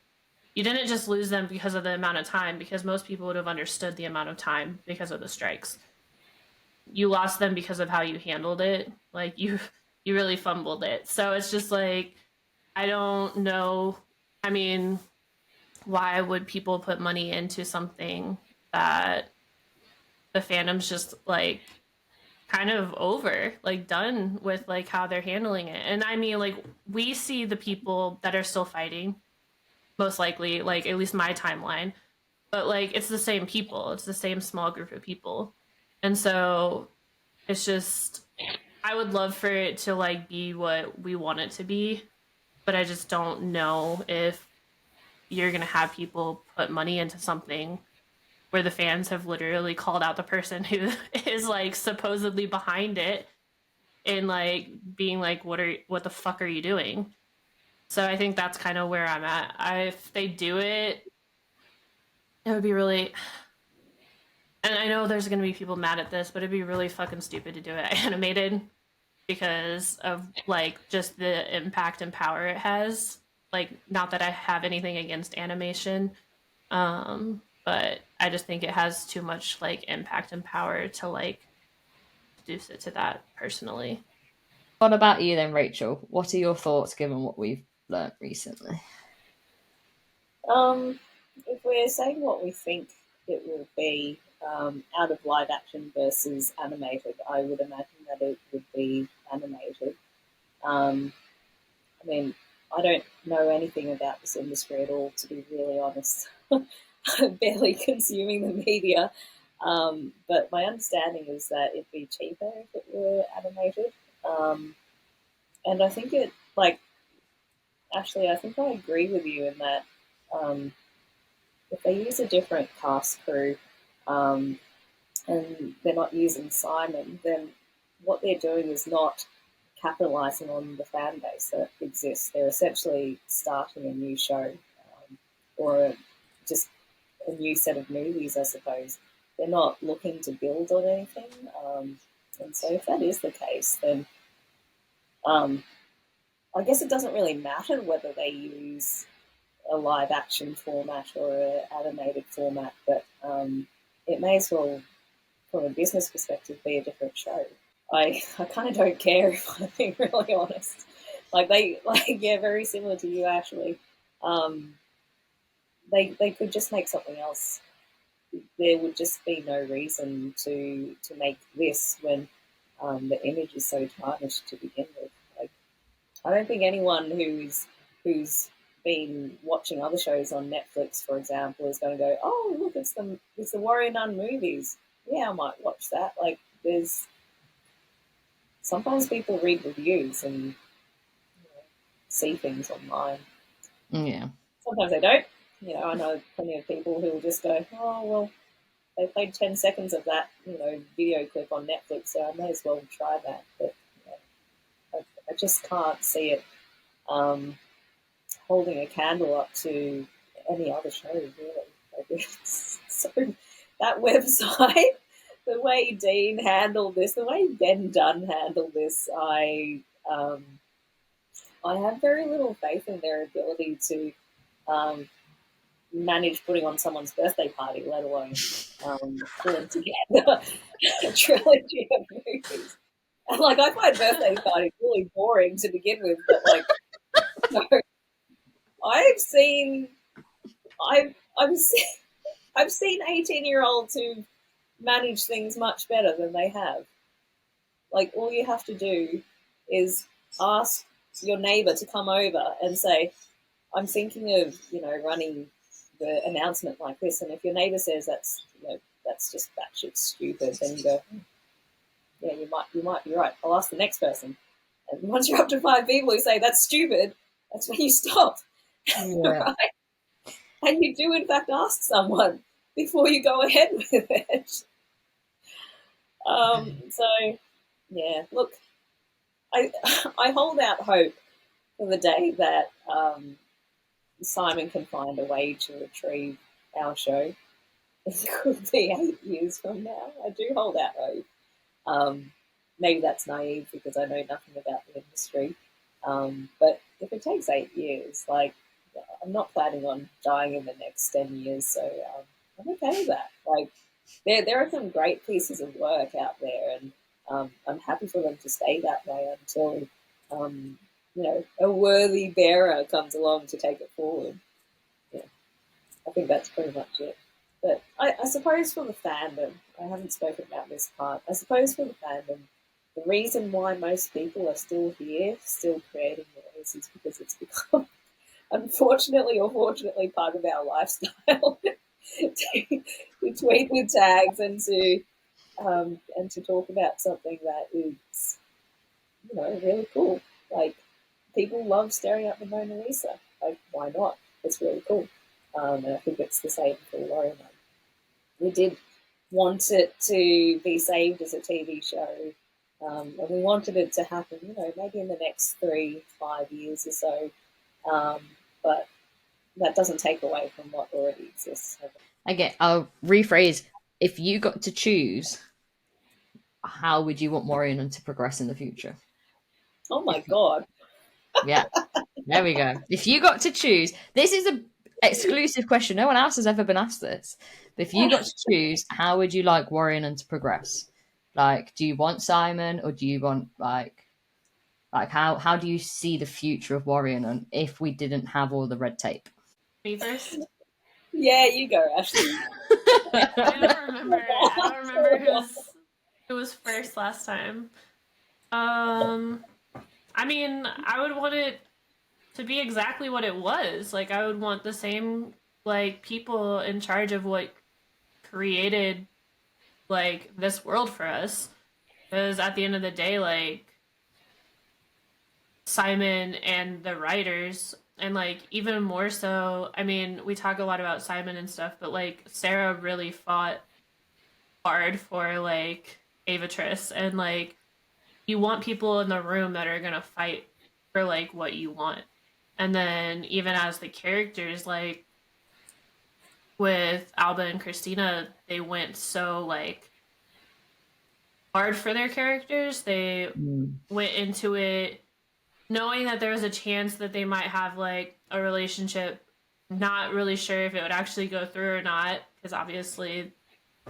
you didn't just lose them because of the amount of time, because most people would have understood the amount of time because of the strikes. You lost them because of how you handled it. Like, you really fumbled it. So it's just like, I don't know. I mean, why would people put money into something that the fandom's just like kind of over, like done with, like how they're handling it? And I mean, like, we see the people that are still fighting, most likely, like at least my timeline, but like it's the same people, it's the same small group of people. And so it's just, I would love for it to like be what we want it to be, but I just don't know if you're gonna have people put money into something where the fans have literally called out the person who is like supposedly behind it and like being like, what the fuck are you doing? So I think that's kind of where I'm at. If they do it, it would be really, and I know there's gonna be people mad at this, but it'd be really fucking stupid to do it animated because of like just the impact and power it has. Like, not that I have anything against animation, but I just think it has too much like impact and power to like reduce it to that personally. What about you then, Rachel? What are your thoughts given what we've learnt recently? If we're saying what we think it will be out of live action versus animated, I would imagine that it would be animated. I mean, I don't know anything about this industry at all, to be really honest. I'm barely consuming the media. But my understanding is that it'd be cheaper if it were animated. And I think I think I agree with you in that if they use a different cast crew and they're not using Simon, then what they're doing is not capitalizing on the fan base that exists. They're essentially starting a new show or just a new set of movies, I suppose. They're not looking to build on anything. And so if that is the case, then I guess it doesn't really matter whether they use a live action format or an animated format, but it may as well, from a business perspective, be a different show. I kind of don't care, if I'm being really honest. Yeah, very similar to you, Ashley. They could just make something else. There would just be no reason to make this when the image is so tarnished to begin with. Like, I don't think anyone who's been watching other shows on Netflix, for example, is going to go, "Oh, look, it's the Warrior Nun movies. Yeah, I might watch that." Like, there's sometimes people read reviews and see things online. Yeah. Sometimes they don't. I know plenty of people who will just go, "Oh, well, they played 10 seconds of that, video clip on Netflix, so I may as well try that." But I just can't see it holding a candle up to any other show, really. So that website, the way Dean handled this, the way Ben Dunn handled this, I have very little faith in their ability to manage putting on someone's birthday party, let alone pulling together a trilogy of movies. And I find birthday parties really boring to begin with, but no, I've seen 18-year-olds who manage things much better than they have. All you have to do is ask your neighbor to come over and say, "I'm thinking of, running the announcement like this." And if your neighbor says that's just batshit stupid, then you go, "Yeah, you might be right. I'll ask the next person." And once you're up to 5 people who say that's stupid, that's when you stop. Yeah. Right? And you do, in fact, ask someone before you go ahead with it. So, yeah, look, I hold out hope for the day that Simon can find a way to retrieve our show. It could be 8 years from now. I do hold out hope. Maybe that's naive because I know nothing about the industry. But if it takes 8 years, I'm not planning on dying in the next 10 years, so I'm okay with that. There are some great pieces of work out there, and I'm happy for them to stay that way until a worthy bearer comes along to take it forward. Yeah, I think that's pretty much it. But I suppose for the fandom, I haven't spoken about this part. I suppose for the fandom, the reason why most people are still here, still creating noise, is because it's become, unfortunately or fortunately, part of our lifestyle to tweet with tags and to talk about something that is, really cool. People love staring at the Mona Lisa. Why not? It's really cool. And I think it's the same for Warrior Nun. We did want it to be saved as a TV show, and we wanted it to happen, maybe in the next 3-5 years or so. But that doesn't take away from what already exists. Okay, I'll rephrase. If you got to choose, how would you want Warrior Nun to progress in the future? Oh my God. Yeah, there we go. If you got to choose, this is an exclusive question. No one else has ever been asked this. But if you got to choose, how would you like Warrior Nun to progress? Do you want Simon, or do you want how do you see the future of Warrior Nun if we didn't have all the red tape? Me first? Yeah, you go, Ashley. I don't remember who was first last time. I mean, I would want it to be exactly what it was. I would want the same people in charge of what created this world for us. Because at the end of the day, Simon and the writers, and even more so, I mean, we talk a lot about Simon and stuff, but Sarah really fought hard for Avatrice, and you want people in the room that are gonna fight for what you want. And then even as the characters, with Alba and Christina, they went so hard for their characters. They went into it knowing that there was a chance that they might have like a relationship, not really sure if it would actually go through or not, because obviously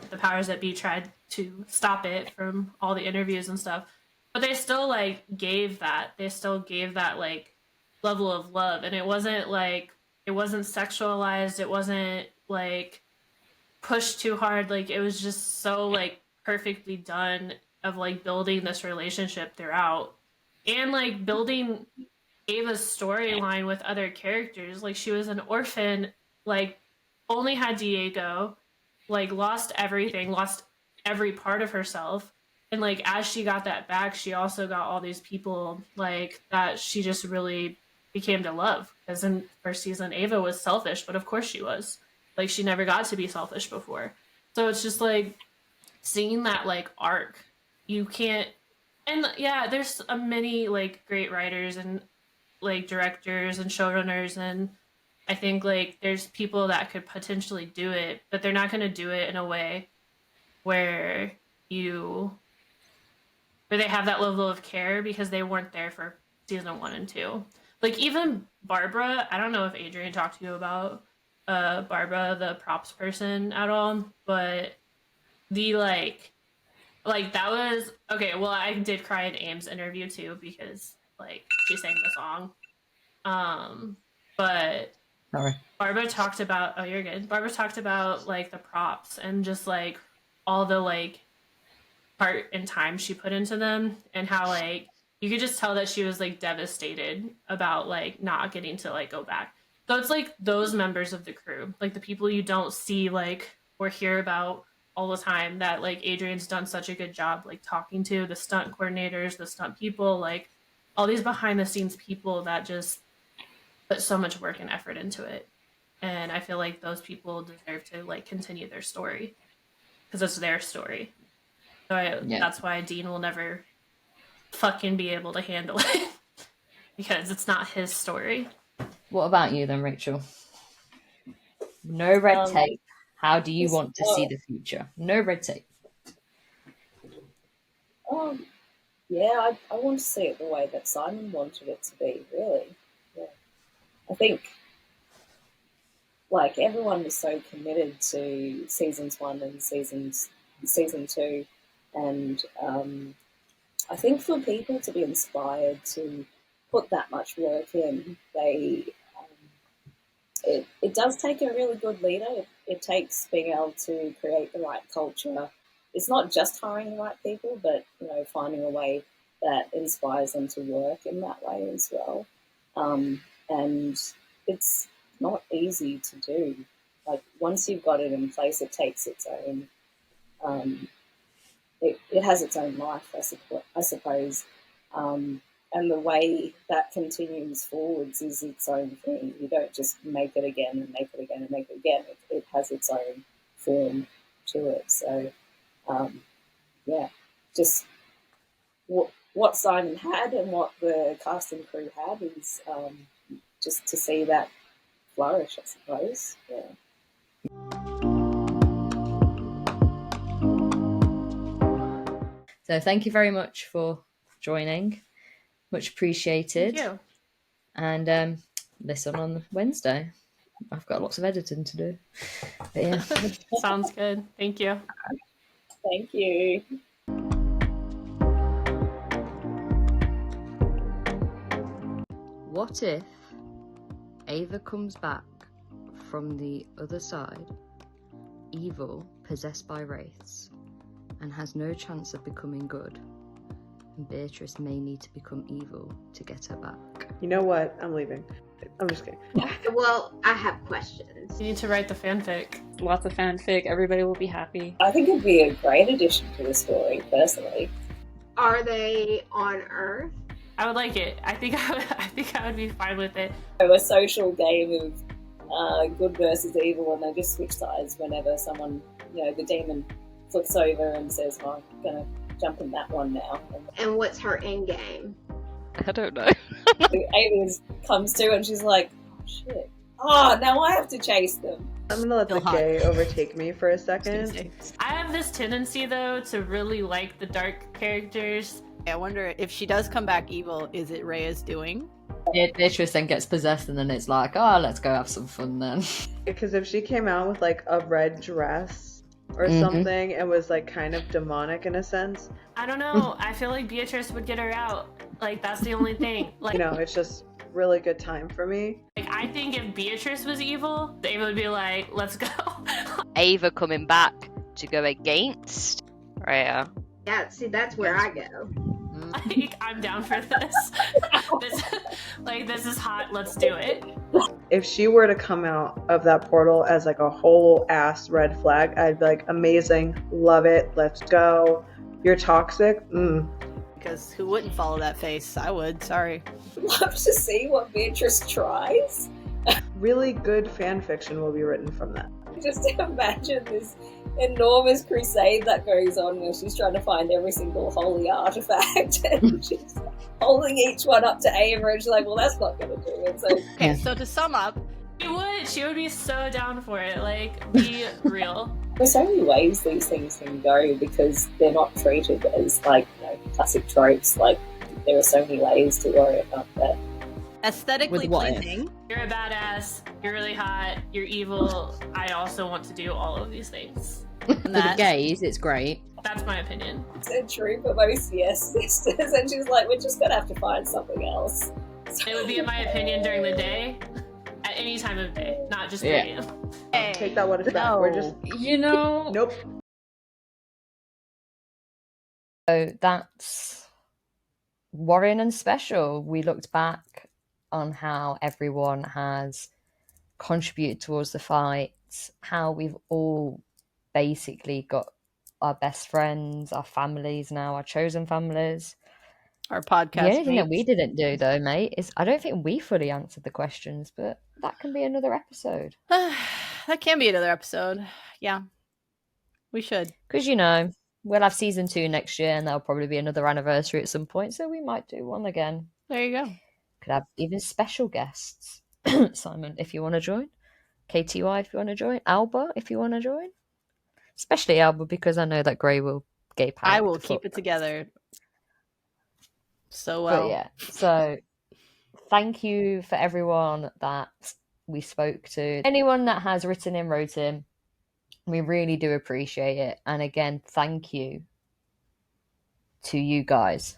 the powers that be tried to stop it from all the interviews and stuff. But they still like gave that. They still gave that like level of love, and it wasn't sexualized. It wasn't like pushed too hard. Like it was just so like perfectly done of like building this relationship throughout, and like building Ava's storyline with other characters. Like she was an orphan, like only had Diego, like lost everything, lost every part of herself. And like as she got that back, she also got all these people like that she just really became to love. Because in first season, Ava was selfish, but of course she was. Like she never got to be selfish before. So it's just like seeing that like arc. You can't, and yeah, there's many like great writers and like directors and showrunners, and I think like there's people that could potentially do it, but they're not going to do it in a way where they have that level of care, because they weren't there for season 1 and 2. Like even Barbara, I don't know if Adrienne talked to you about Barbara, the props person, at all, but the like that was okay. Well, I did cry in Aim's interview too, because like she sang the song. But Sorry. Barbara talked about, oh, you're good. Barbara talked about like the props and just like all the like heart and time she put into them, and how like you could just tell that she was like devastated about like not getting to like go back. So it's like those members of the crew, like the people you don't see like or hear about all the time, that like Adrienne's done such a good job like talking to, the stunt coordinators, the stunt people, like all these behind the scenes people that just put so much work and effort into it. And I feel like those people deserve to like continue their story, because it's their story. So that's why Dean will never fucking be able to handle it, because it's not his story. What about you then, Rachel? No red tape. How do you want to see the future? No red tape. Yeah, I want to see it the way that Simon wanted it to be, really. Yeah. I think, like, everyone was so committed to seasons 1 and season 2, and I think for people to be inspired to put that much work in, it does take a really good leader. It takes being able to create the right culture. It's not just hiring the right people, but finding a way that inspires them to work in that way as well. And it's not easy to do. Like once you've got it in place, it takes its own. It has its own life, I suppose. And the way that continues forwards is its own thing. You don't just make it again and make it again and make it again. It has its own form to it. So, just what Simon had and what the cast and crew had is just to see that flourish, I suppose. Yeah. So thank you very much for joining. Much appreciated. Thank you. And listen on Wednesday. I've got lots of editing to do. But yeah. Sounds good. Thank you. Thank you. What if Ava comes back from the other side, evil, possessed by wraiths, and has no chance of becoming good? And Beatrice may need to become evil to get her back. You know what? I'm leaving. I'm just kidding. Well, I have questions. You need to write the fanfic. Lots of fanfic. Everybody will be happy. I think it'd be a great addition to the story, personally. Are they on Earth? I would like it. I think I would be fine with it. A social game of good versus evil, and they just switch sides whenever someone, the demon flips over and says, "Oh, I'm gonna jump in that one now." And what's her end game? I don't know. Ava comes to and she's like, "Oh shit! Oh, now I have to chase them." I'm gonna let the gay overtake me for a second. I have this tendency though to really like the dark characters, I wonder if she does come back evil, is it Rhea's doing? Beatrice then gets possessed, and then it's like, oh, let's go have some fun then. Because if she came out with like a red dress or something and was like kind of demonic in a sense, I don't know. I feel like Beatrice would get her out. Like, that's the only thing. Like, you know, it's just really good time for me. Like, I think if Beatrice was evil, Ava would be like, let's go. Ava coming back to go against Rhea. Yeah, see, that's where I go. Like, I'm down for this. This is hot. Let's do it. If she were to come out of that portal as like a whole ass red flag, I'd be like, amazing, love it, let's go. You're toxic? Because who wouldn't follow that face? I would, sorry. Love to see what Beatrice tries. Really good fan fiction will be written from that. Just imagine this enormous crusade that goes on where she's trying to find every single holy artifact and she's holding each one up to Ava and she's like, well, that's not going to do it. So, okay, so to sum up, she would be so down for it. Like, be real. There's so many ways these things can go because they're not treated as like, you know, classic tropes. Like, there are so many ways to worry about that. Aesthetically pleasing. You're a badass. You're really hot. You're evil. I also want to do all of these things. For the gays, it's great. That's my opinion. It's true for most yes sisters, and she's like, we're just gonna have to find something else. So... It would be in my opinion during the day, at any time of day, not just 3 a.m. Hey, take that what it's back. We're just, you know. Nope. So that's Warrior Nun Special. We looked back on how everyone has contributed towards the fights, how we've all basically got our best friends, our families now, our chosen families. Our podcast. The only thing that we didn't do, though, mate, is I don't think we fully answered the questions, but that can be another episode. That can be another episode. Yeah, we should. Because, you know, we'll have season 2 next year, and there'll probably be another anniversary at some point, so we might do one again. There you go. Could have even special guests. Simon, if you want to join. KTY, if you want to join. Alba, if you want to join. Especially Alba, because I know that Gray will gape out. I will keep it together so well. But yeah, so thank you for everyone that we spoke to. Anyone that has written in, wrote in. We really do appreciate it. And again, thank you to you guys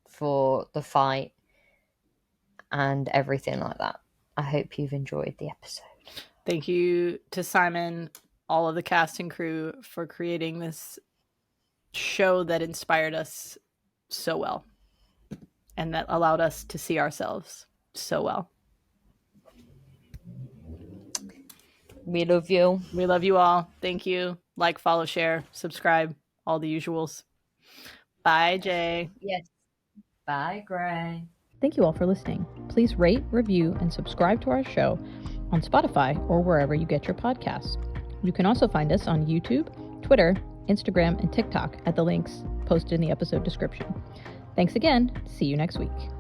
for the fight and everything like that. I hope you've enjoyed the episode. Thank you to Simon, all of the cast and crew for creating this show that inspired us so well and that allowed us to see ourselves so well. We love you. We love you all. Thank you. Like, follow, share, subscribe, all the usuals. Bye, Jay. Yes. Bye, Gray. Thank you all for listening. Please rate, review, and subscribe to our show on Spotify or wherever you get your podcasts. You can also find us on YouTube, Twitter, Instagram, and TikTok at the links posted in the episode description. Thanks again. See you next week.